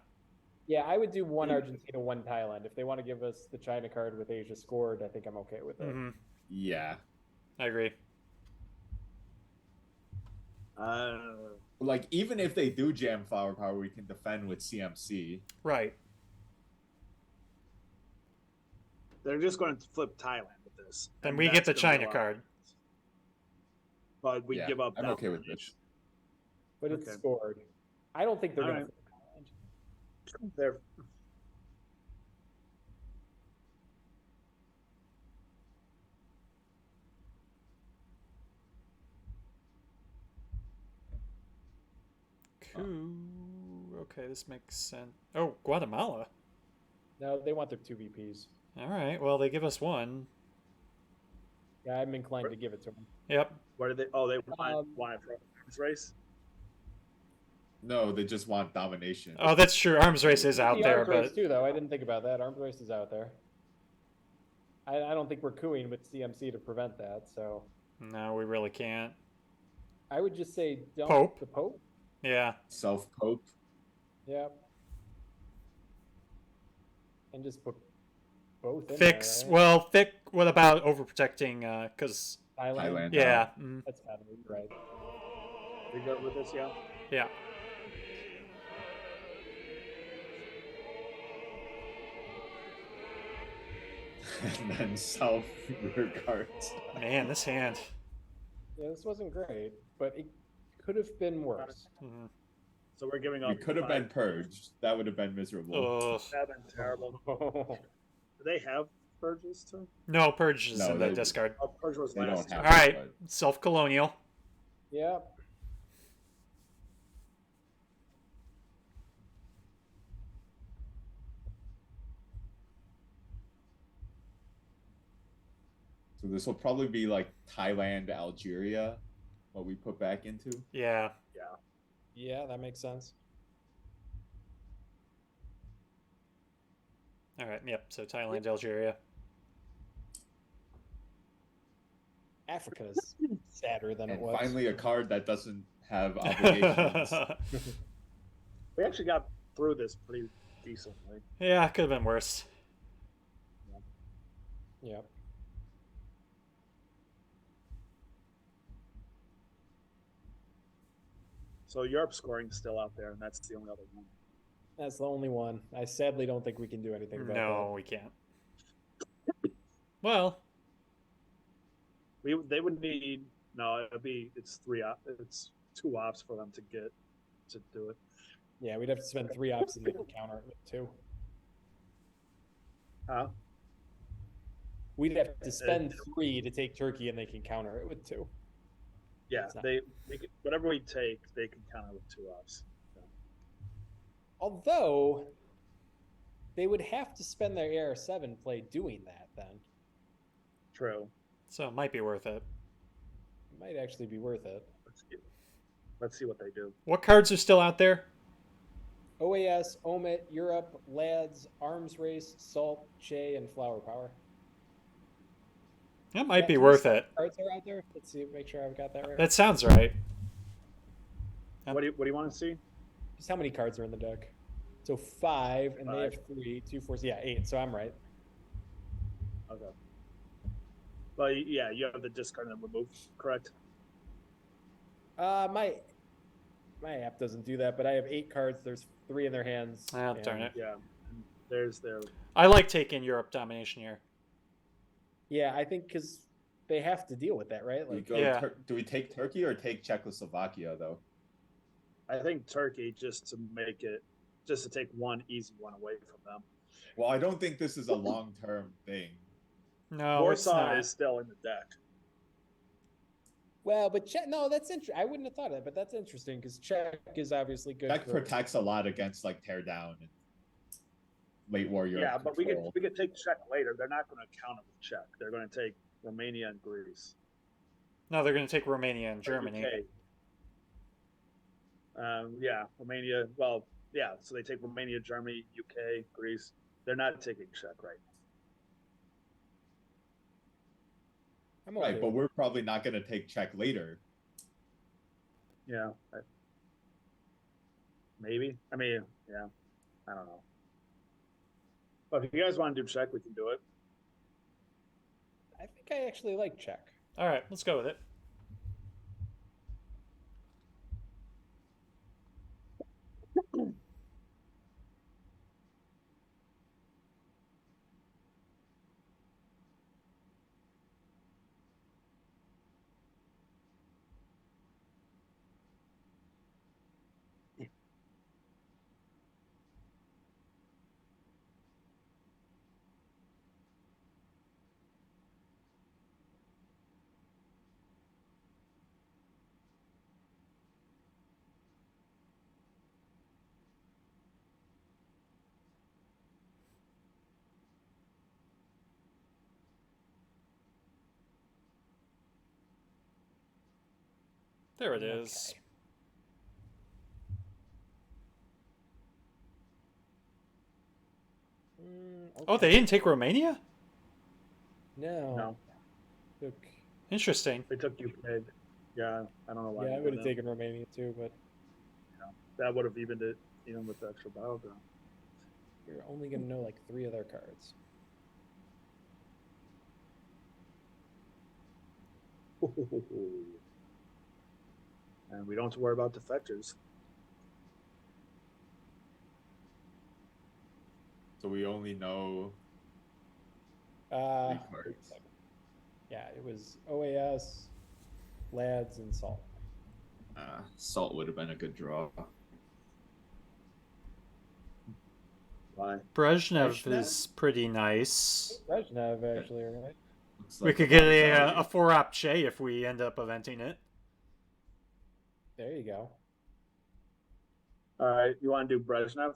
Yeah, I would do 1 Argentina, 1 Thailand. If they want to give us the China card with Asia scored, I think I'm okay with it. Mm-hmm. Yeah. I agree. Like, even if they do jam flower power, we can defend with CMC. Right. They're just going to flip Thailand with this. Then and we get the that's gonna be China a lot. card. But we Yeah, give up. I'm okay with domination. this. But it's Okay. scored. I don't think they're going Alright. to Thailand. They're Cool. Okay, this makes sense. Oh, Guatemala. No, they want their 2 VPs. All right. Well, they give us 1. Yeah, I'm inclined to give it to them. Yep. where do they? Oh, they want Um, why for arms race? No, they just want domination. Oh, that's true. Arms race is out The there, arms race but too, though. I didn't think about that. Arms race is out there. I don't think we're cooing with CMC to prevent that. So no, we really can't. I would just say dump Pope. the Pope. Yeah. Self-pope. Yep. And just put both in Fix. there, right? Well, Thick. What about overprotecting? Because Thailand. Thailand. yeah. Mm, That's kind of right. We good with this, yeah. yeah. And then self regards. Man, this hand. Yeah, this wasn't great, but it could have been worse. Mm. So we're giving We up. could have been purged. That would have been miserable. Ugh. That'd been terrible. Do they have purges too? No, Purge is No, in the they- discard. Oh, purge was They last. don't time. have All to, right. but- Self-colonial. Yep. So this will probably be like Thailand, Algeria, what we put back into. Yeah. Yeah, that makes sense. All right. Yep. So Thailand, Algeria. Africa is sadder than it And was. finally a card that doesn't have obligations. We actually got through this pretty decently. Yeah, could have been worse. Yep. So Europe scoring is still out there, and that's the only other one. That's the only one. I sadly don't think we can do anything about No, we can't. Well, They would need it's it's 2 ops for them to get to do it. Yeah, we'd have to spend 3 ops and they can counter it with 2. Huh? We'd have to spend 3 to take Turkey and they can counter it with 2. Yeah, It's not- they could, whatever we take, they can counter with 2 ops. Although they would have to spend their AR7 play doing that then. True. so it might be worth it. It might actually be worth it. Let's see what they do. What cards are still out there? OAS, OMIT, Europe, Lads, Arms Race, Salt, Che, and Flower Power. That might be Can we worth see it. what cards are out there? Let's see, make sure I've got that right. That sounds right. What do you want to see? Just how many cards are in the deck? So 5, and they 5. have 3, 2, 4, yeah, 8. So I'm right. Okay. Well, yeah, you have the discard and remove, correct? My app doesn't do that, but I have 8 cards. There's 3 in their hands. Ah, darn and- it. Yeah. And there's their. I like taking Europe domination here. Yeah, I think because they have to deal with that, right? Do we Like, go Yeah. do we take Turkey or take Czechoslovakia though? I think Turkey just to take one easy one away from them. Well, I don't think this is a long-term thing. No, it's Warsaw not. is still in the deck. well, but Czech, no, that's interesting. I wouldn't have thought of that, but that's interesting because Czech is obviously good. Czech for- protects a lot against like tear down and late war Europe. Yeah, but we control. could take Czech later. They're not going to counter with Czech. They're going to take Romania and Greece. No, they're going to take Romania and Or Germany. UK. Yeah, Romania. Well, yeah. So they take Romania, Germany, UK, Greece. They're not taking Czech right now. I'm okay Right, but with we're probably not going to take Czech later. Yeah. Maybe. I mean, yeah. I don't know. But if you guys want to do Czech, we can do it. I think I actually like Czech. All right, let's go with it. There it is. Okay. Oh, they didn't take Romania? No. No, Took, Interesting. they took UK. Yeah, I don't know why. yeah, they I did would have that. taken Romania too, but That would have evened it, even with the extra battleground. you're only going to know like 3 of their cards. And we don't have to worry about defectors. So we only know Uh, 3 cards. yeah, it was OAS, Lads, and Salt. Salt would have been a good draw. Why? Brezhnev Brezhnev? is pretty nice. Brezhnev, actually, right? Looks We like could get Bonsai. a 4-op Che if we end up eventing it. There you go. All right, you want to do Brezhnev?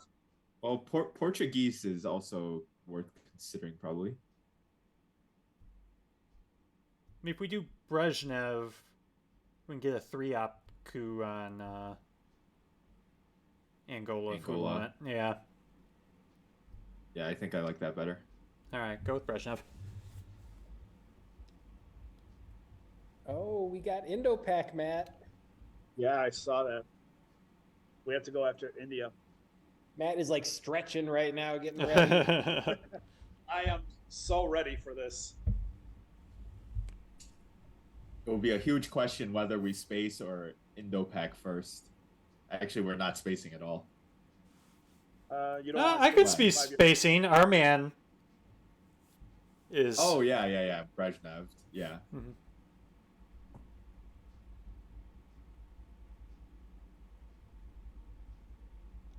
Well, Portuguese is also worth considering, probably. I mean, if we do Brezhnev, we can get a 3-op coup on Angola if we Angola. want. Yeah. Yeah, I think I like that better. All right, go with Brezhnev. Oh, we got Indo-Pac, Matt. Yeah, I saw that. We have to go after India. Matt is like stretching right now, getting ready. I am so ready for this. It will be a huge question whether we space or Indo-Pac first. Actually, we're not spacing at all. You don't No, want I to could do be five-year- spacing. Our man is. Oh yeah. Brezhnev. Yeah. Mhm.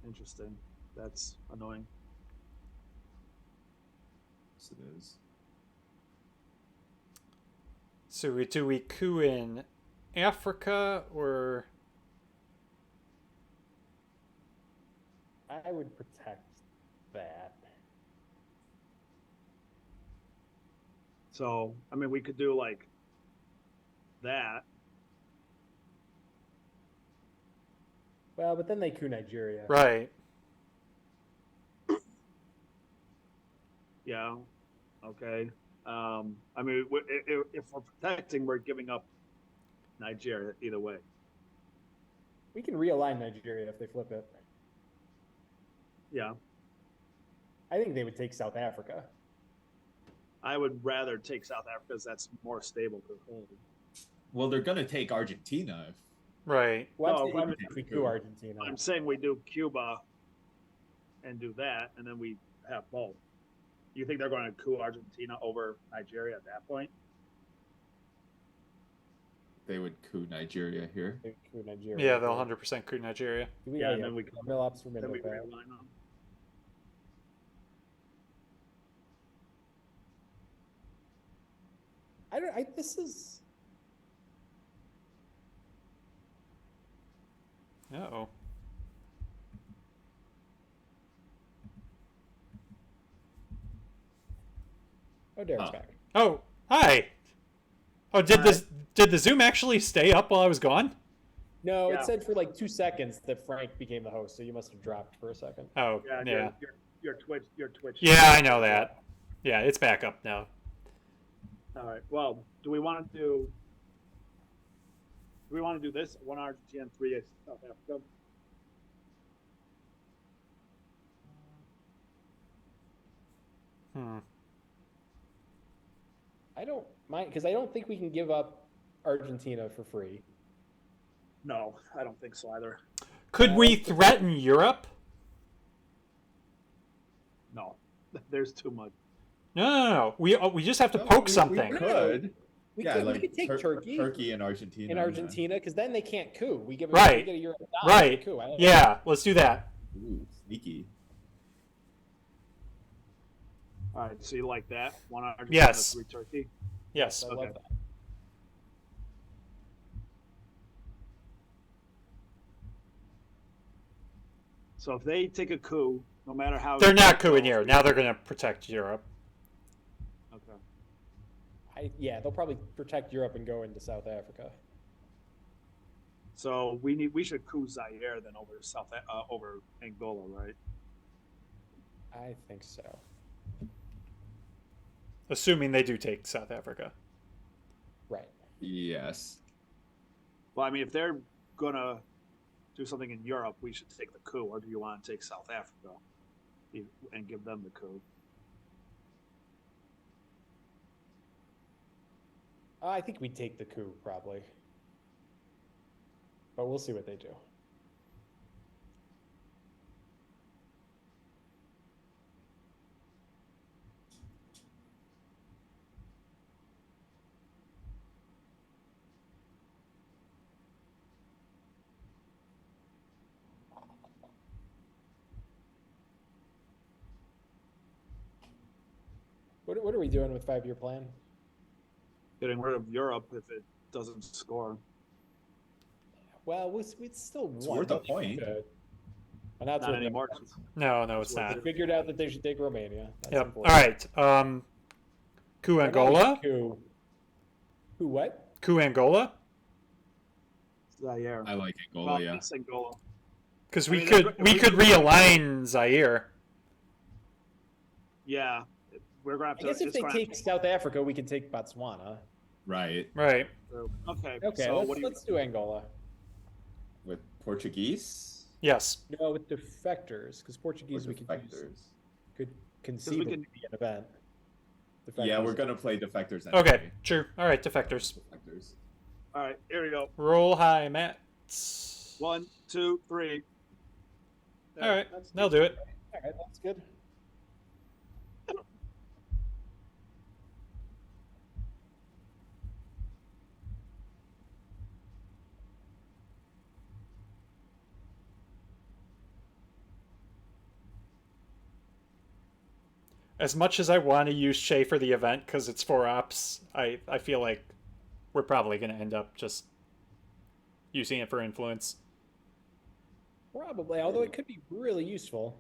Interesting. That's annoying. Yes, it is. So do we coup in Africa or? I would protect that. So, I mean, we could do like that. Well, but then they coup Nigeria. Right. Yeah. Okay. I mean, if we're protecting, we're giving up Nigeria either way. We can realign Nigeria if they flip it. Yeah. I think they would take South Africa. I would rather take South Africa because that's more stable to hold. Well, they're gonna take Argentina. Right. Well, No, I'm saying if we coup Argentina. I'm saying we do Cuba and do that, and then we have both. You think they're going to coup Argentina over Nigeria at that point? They would coup Nigeria here. They coup Nigeria. Yeah, they'll 100% coup Nigeria. Yeah, and then we Milops for then we Mindopa. realign them. This is. Uh-oh. Oh, Derek's Oh. back. Oh, hi. Oh, did the Zoom actually stay up while I was gone? No, Yeah. it said for like 2 seconds that Frank became the host, so you must have dropped for a second. Oh, Yeah, yeah. Your Twitch. Yeah, I know that. Yeah, it's back up now. All right. Well, do we want to do this? 1 Argentina and 3 South Africa. I don't mind because I don't think we can give up Argentina for free. No, I don't think so either. Could we threaten Europe? No, there's too much. No. We just have to No, poke we something. could. We Yeah, could, like we could take Turkey Turkey and Argentina. in Argentina because then they can't coup. We give Right. we get a Euro Right. coup. Yeah, let's do that. Ooh, sneaky. All right, so you like that? 1 Argentina, Yes. 3 Turkey. Yes. I Okay. love that. So if they take a coup, no matter how They're not cooing here. Now they're going to protect Europe. Okay. Yeah, they'll probably protect Europe and go into South Africa. So we should coup Zaire then over Angola, right? I think so. Assuming they do take South Africa. Right. Yes. Well, I mean, if they're gonna do something in Europe, we should take the coup, or do you want to take South Africa and give them the coup? I think we take the coup probably, but we'll see what they do. What are we doing with 5-year plan? Getting rid of Europe if it doesn't score. Well, we'd still It's want worth a it. point. Well, now it's Not worth anymore. it. No, it's We not. figured out that they should take Romania. That's Yep. All important. right. Coup Right now we Angola. Coup. Coup what? Coup Angola. Zaire. I like Angola, Well, yeah. it's Angola. Because I we mean, could if we could realign Zaire. Yeah, we're gonna have I to. guess if it's they gonna take South Africa, we can take Botswana. Right. Right. Okay. Okay, So what let's do Angola. With Portuguese? Yes. No, with defectors, because Or Portuguese we could use, defectors? could conceivably can- be an event. Yeah, Defectors. we're gonna play defectors anyway. Okay. Sure. All right. Defectors. Defectors. All right, here we go. Roll high, Mats. 1, 2, 3. All right. They'll do it. All right, that's good. As much as I want to use Shay for the event because it's 4 ops, I feel like we're probably going to end up just using it for influence. Probably, although it could be really useful.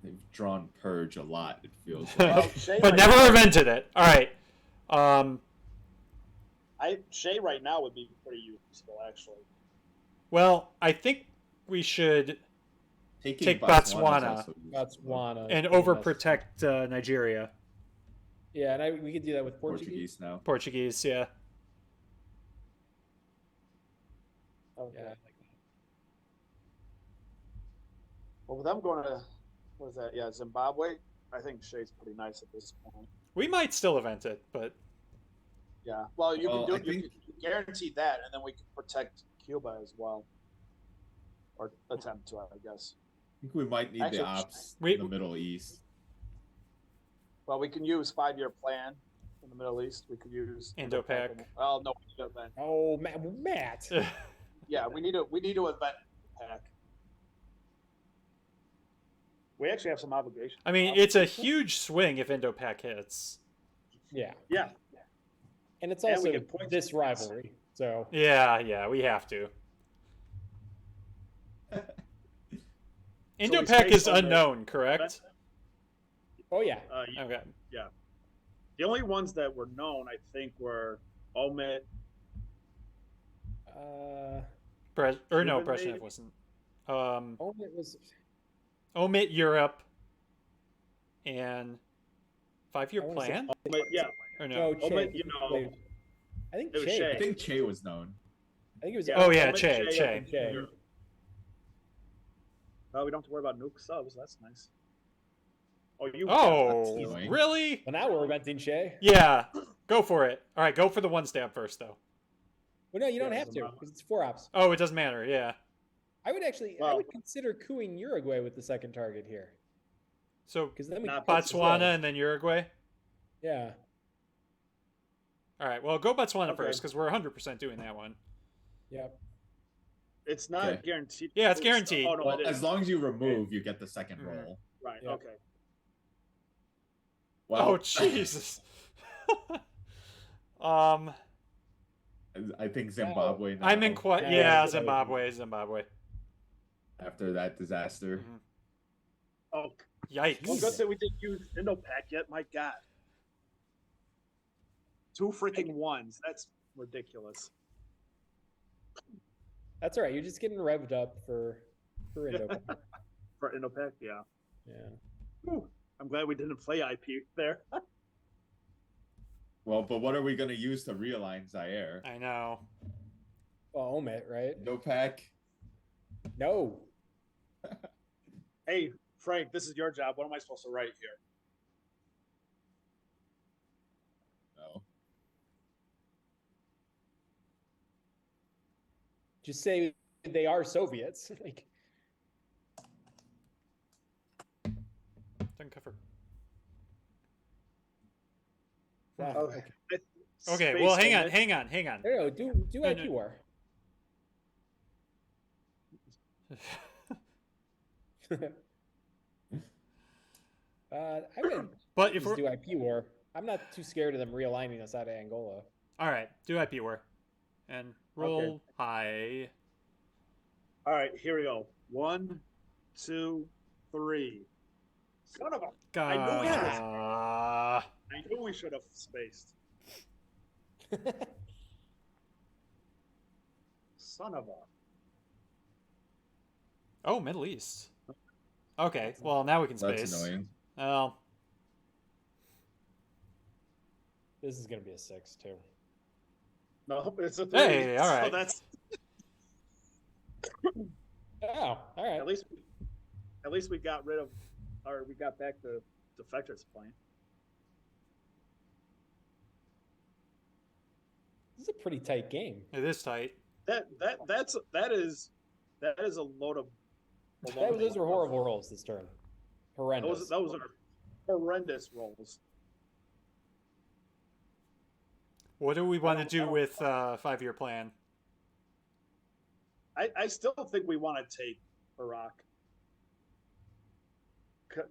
They've drawn Purge a lot, it feels like. Well, Shay But right never now- invented it. All right. Shay right now would be pretty useful, actually. Well, I think we should Taking take Botswana's Botswana also useful. Botswana. and is pretty overprotect Nigeria. Yeah, and we could do that with Portuguese. Portuguese now. Portuguese, yeah. Okay. Yeah, Well, with them going to, what is that? Yeah, Zimbabwe. I think Shay's pretty nice at this point. We might still event it, but Yeah. Well, you Well, can I do. You think- can guarantee that, and then we can protect Cuba as well, or attempt to, I guess. I think we might need Actually, the ops we- in the Middle East. Well, we can use 5-year plan in the Middle East. We could use Indo-Pac. Well, no, we need to event. Oh, Matt. Yeah, we need to event Pac. We actually have some obligations. I mean, it's a huge swing if Indo-Pac hits. Yeah, Yeah. and it's And also we get points this for this. rivalry. So Yeah, we have to. we Indo-Pac space is on the- unknown, correct? oh yeah, Okay. The only ones that were known, I think, were Omit. No, Cuban, Brezhnev maybe? wasn't. it was. Omit Europe and 5-year I wanna say plan? Omit, yeah. Or No, no? Che. Omit, you know, I think it was Che. Che. I think Che was known. I think it was. Yeah. Oh, yeah, Omit, Che. Che. Oh, we don't have to worry about nuke subs. That's nice. Oh, you. Oh, That's annoying. really? Well, now we're inventing Che. Yeah, go for it. All right, go for the 1-stab first, though. Well, no, you don't Yeah, have to Zimbabwe. because it's 4 ops. Oh, it doesn't matter, yeah. I would actually, I Well- would consider cooing Uruguay with the second target here So, because then we Not can fix as well. Botswana and then Uruguay? Yeah, All right, well, go Botswana Okay. first, because we're 100% doing that one. yeah. It's not Okay. guaranteed. Yeah, it's guaranteed. Oh no, Well, it is. as long as you remove, you get the second Mhm. roll. Right. Yeah. Okay. Well, Oh, Jesus. I think Zimbabwe now, I'm in Yeah, yeah, Zimbabwe. Zimbabwe. after that disaster. Mhm. Oh, Yikes. well, good that we didn't use Indo-Pac yet. My God. 2 freaking ones. That's ridiculous. That's all right. You're just getting revved up for Indo. For Indo-Pac, yeah. Yeah. Whew. I'm glad we didn't play IP there. Well, but what are we going to use to realign Zaire? I know. Well, Omit, right? No pack. No. Hey, Frank, this is your job. What am I supposed to write here? No. Just say they are Soviets. Like, Uncover. wow. Okay. Okay, Space well, Omit. hang on. No, do No, IP no. war. I would But if just we're do IP war. I'm not too scared of them realigning us out of Angola. all right, do IP war, and roll Okay. high. All right, here we go. 1, 2, 3. Son of a! I knew we had Gah. I knew we should have spaced. Son of a! Oh, Middle East. Okay, well now we can space. That's annoying. Well, This is gonna be a 6 too. No, it's a 3. Hey, all right. So that's Oh, all right. at least we got rid of, or we got back the defectors playing. This is a pretty tight game. it is tight. That is a load of. Those are horrible rolls this turn. Horrendous. Those are horrendous rolls. What do we want to don't- I do don't- with 5-year plan? I still think we want to take Iraq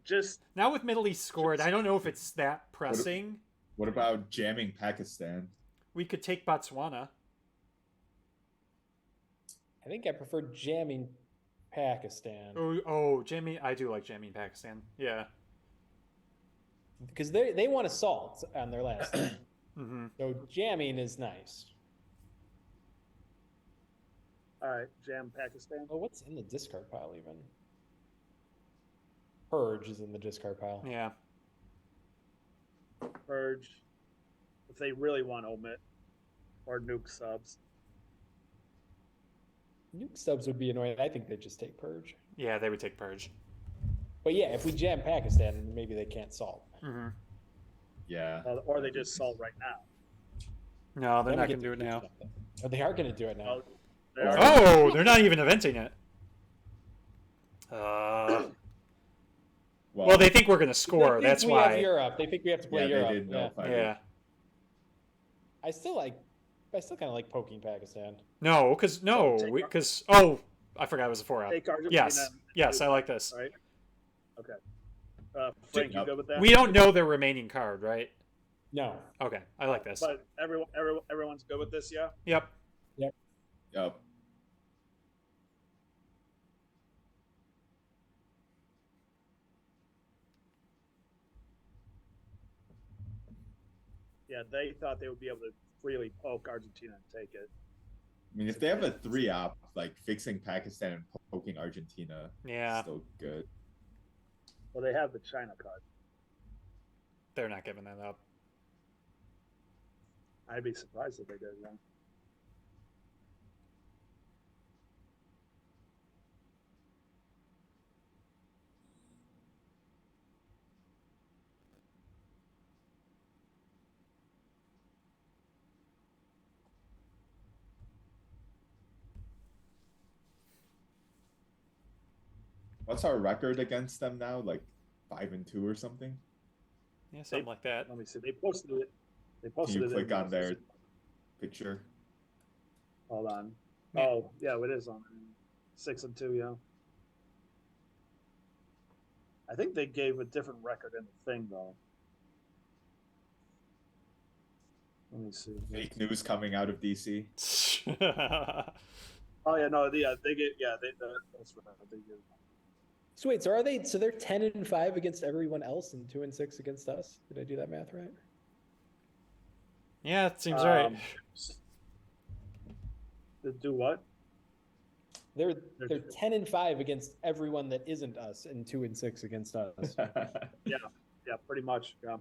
Just Now with Middle East scored, I don't know if it's that pressing. What about jamming Pakistan? We could take Botswana. I think I prefer jamming Pakistan jamming. I do like jamming Pakistan. Yeah. because they want assault on their last. Mm-hmm. So jamming is nice. all right, jam Pakistan. Oh, what's in the discard pile even? Purge is in the discard pile. Yeah. Purge. If they really want omit or nuke subs. Nuke subs would be annoying. I think they'd just take Purge. Yeah, they would take Purge. But yeah, if we jam Pakistan, maybe they can't salt. Mm-hmm. Yeah. Or they just salt right now. No, they're Then not we going to do it now. something. Oh, they are going to do it now. They are- Oh, they're not even eventing it. Well, they think we're going to score. They think That's we why. have Europe. They think we have to play Yeah, Europe. they did notify me. Yeah. I still kind of like poking Pakistan. No, because I forgot it was a 4-up. Take Argentina. Yes, I like this. Right. Okay. Frank, you good with that? We don't know their remaining card, right? No. Okay, I like this. But everyone's good with this, yeah. Yep. Yep. Yeah, they thought they would be able to freely poke Argentina and take it. I mean, if they have a 3-op, like fixing Pakistan and poking Argentina, Yeah. still good. Well, they have the China card. They're not giving that up. I'd be surprised if they did. Yeah. What's our record against them now? Like 5-2 or something? Yeah, something like that. Let me see. They posted it. They Can posted you it. click in on their picture? Hold on. Yeah. Oh, yeah, it is on 6-2. Yeah. I think they gave a different record in the thing though. Let me see. Fake news coming out of DC. Oh yeah, no, yeah, they get that's what they get. So wait, so are they? So they're 10-5 against everyone else and 2-6 against us. Did I do that math right? Yeah, it seems right. To do what? They're 10-5 against everyone that isn't us and 2-6 against us. Yeah, pretty much. Yeah.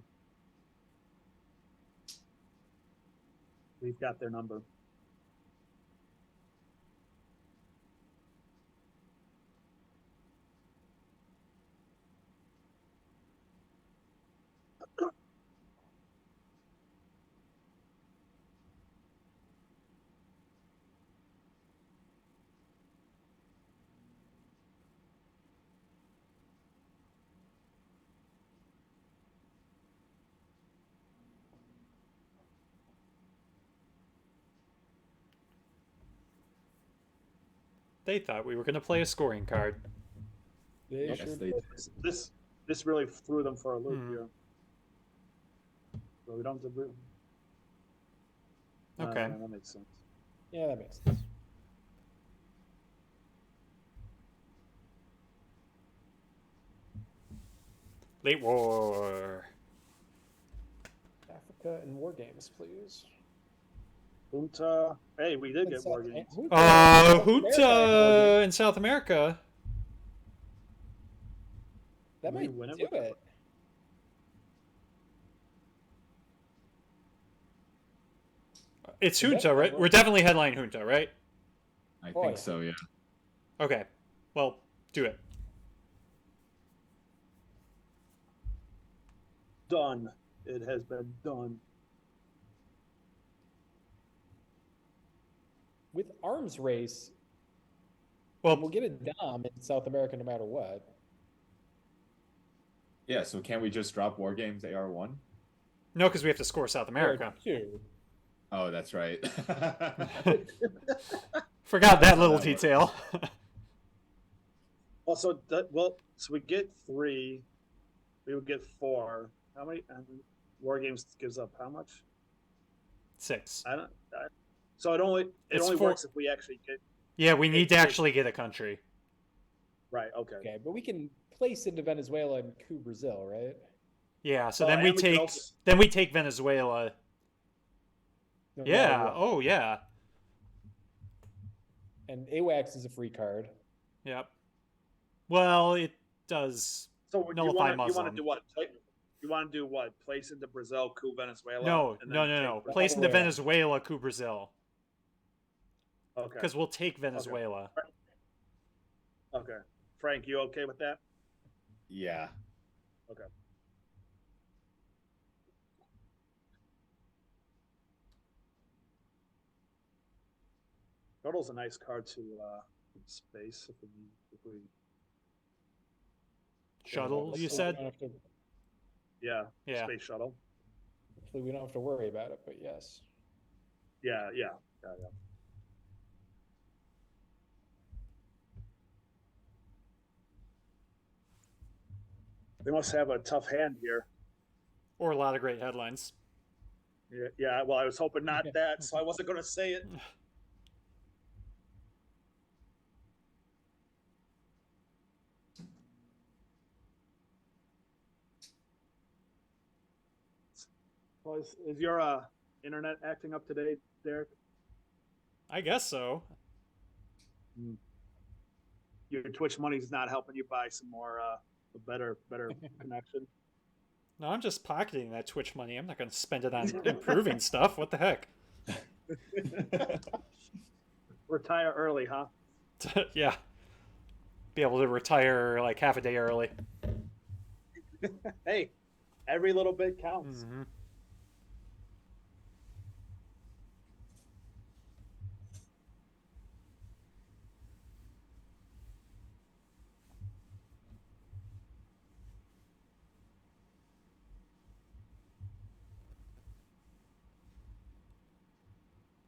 We've got their number. They thought we were going to play a scoring card. They Yes, sure they did. This really threw them for a loop Hmm. here. So we don't have to do. Okay. That makes sense. Yeah, that makes sense. Late war. Africa and war games, please. Junta. Hey, we did get war games. Junta in South America. That We might win it do with- it. It's Junta, right? We're definitely headline Junta, right? I Oh, think yeah. so, yeah. Okay. Well, do it. Done. It has been done. With arms race, Well, we'll get a dom in South America no matter what. Yeah, so can't we just drop War Games AR1? no, because we have to score South America. Two. Oh, that's right. Forgot that little That works. detail. Also, so we get 3. We would get 4. How many? War Games gives up how much? 6. So it only It's 4. works if we actually get. Yeah, we need to actually get a country. Right. Okay. Okay, but we can place into Venezuela and coup Brazil, right? Yeah. So Well, then we and we can take also- then we take Venezuela. No Yeah. matter what. Oh yeah. And AWACS is a free card. Yep. Well, it does So you nullify want Muslim. to do what? You want to do what? Place into Brazil, coup Venezuela. No, and no, then no, take no. Brazil? Place into Yeah. Venezuela, coup Brazil. Okay. Because we'll take Venezuela. Okay. Frank, you okay with that? Yeah. Okay. Turtle's a nice card to space if we Shuttle, you Hopefully said? we don't have to- Yeah. space shuttle. hopefully we don't have to worry about it, but yes. Yeah. They must have a tough hand here. Or a lot of great headlines. Yeah. Well, I was hoping not that, so I wasn't going to say it. Well, is your internet acting up today, Derek? I guess so. Your Twitch money's not helping you buy some more a better connection. No, I'm just pocketing that Twitch money. I'm not going to spend it on improving stuff. What the heck? Retire early, huh? Yeah. Be able to retire like half a day early. Hey, every little bit counts. Mm-hmm.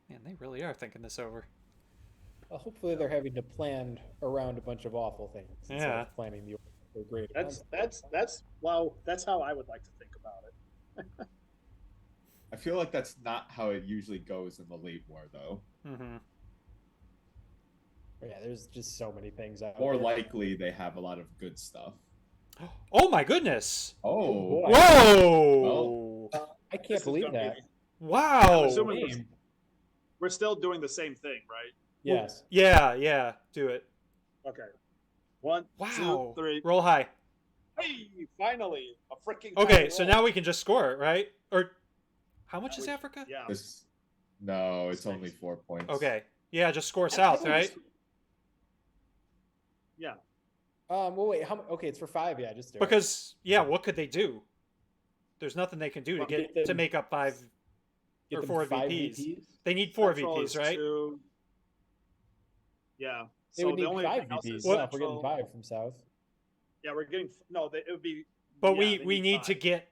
Man, they really are thinking this over. Well, hopefully they're having to plan around a bunch of awful things instead Yeah. of planning the great. That's how I would like to think about it. I feel like that's not how it usually goes in the late war, though. Mm-hmm. Yeah, there's just so many things out More there. likely, they have a lot of good stuff. Oh my goodness! Oh, boy. Whoa! I This can't is believe gonna that. be- Wow! assuming we're still doing the same thing, right? Yes. Yeah, do it. Okay. 1, Wow. 2, 3. Roll high. Hey, finally, a freaking. Okay, high so roll. now we can just score it, right? Or how much is Africa? Yeah. no, it's only 4 points. Okay. Yeah, just score south, right? Yeah. Well, wait. Okay, it's for 5. Yeah, just do it. Because what could they do? There's nothing they can do to Well, get get to them- make up 5 Get or them 4 5 VPs. They need 4 Central VPs, is right? 2. Yeah. They So would the need only 5 thing else VPs. is Yeah, if we're getting Central. 5 from south. Yeah, we're getting it would be. But yeah, we they need to 5. get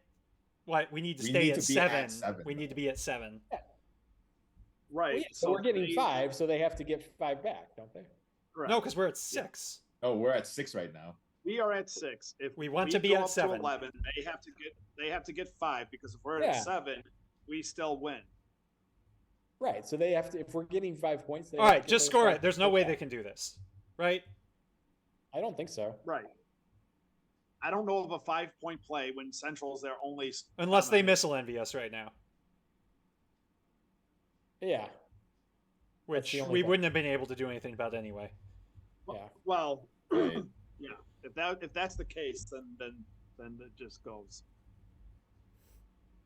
what? We need to We stay need at, to be 7. at 7, We need to be at 7. Right. Well, yeah, so we're getting they- 5, so they have to get 5 back, don't they? Correct. No, because we're at 6. Oh, we're at 6 right now. We are at 6. If We want to be go at up 7. 11, they have to get 5 because if we're Yeah. at 7, we still win. Right. So they have to. If we're getting 5 points, they All have right, to get just those score 5 it. There's no way back. they can do this, right? I don't think so. Right. I don't know of a 5-point play when Central's their only. Unless they missile envy us right now, Yeah. which the only we thing. wouldn't have been able to do anything about anyway. Yeah. Well, Right. yeah. If that's the case, then it just goes.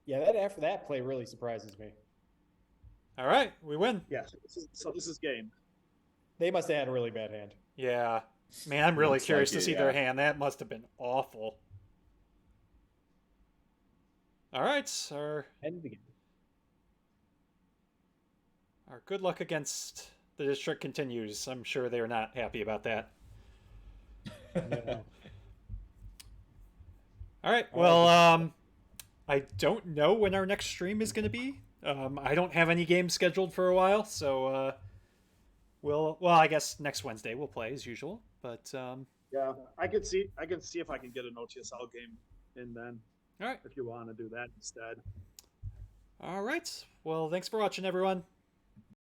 Yeah. That after that play really surprises me. All right, we win. Yeah. So this is game. They must have had a really bad hand. Yeah. Man, I'm really Looks curious like to it, see their yeah. hand. That must have been awful. All right, End the game. our good luck against the district continues. I'm sure they're not happy about that. Yeah. All right, well, I don't know when our next stream is going to be. I don't have any games scheduled for a while, so well, I guess next Wednesday we'll play as usual. But Yeah, I can see if I can get an OTSL game and then All right. if you want to do that instead. All right. Well, thanks for watching, everyone.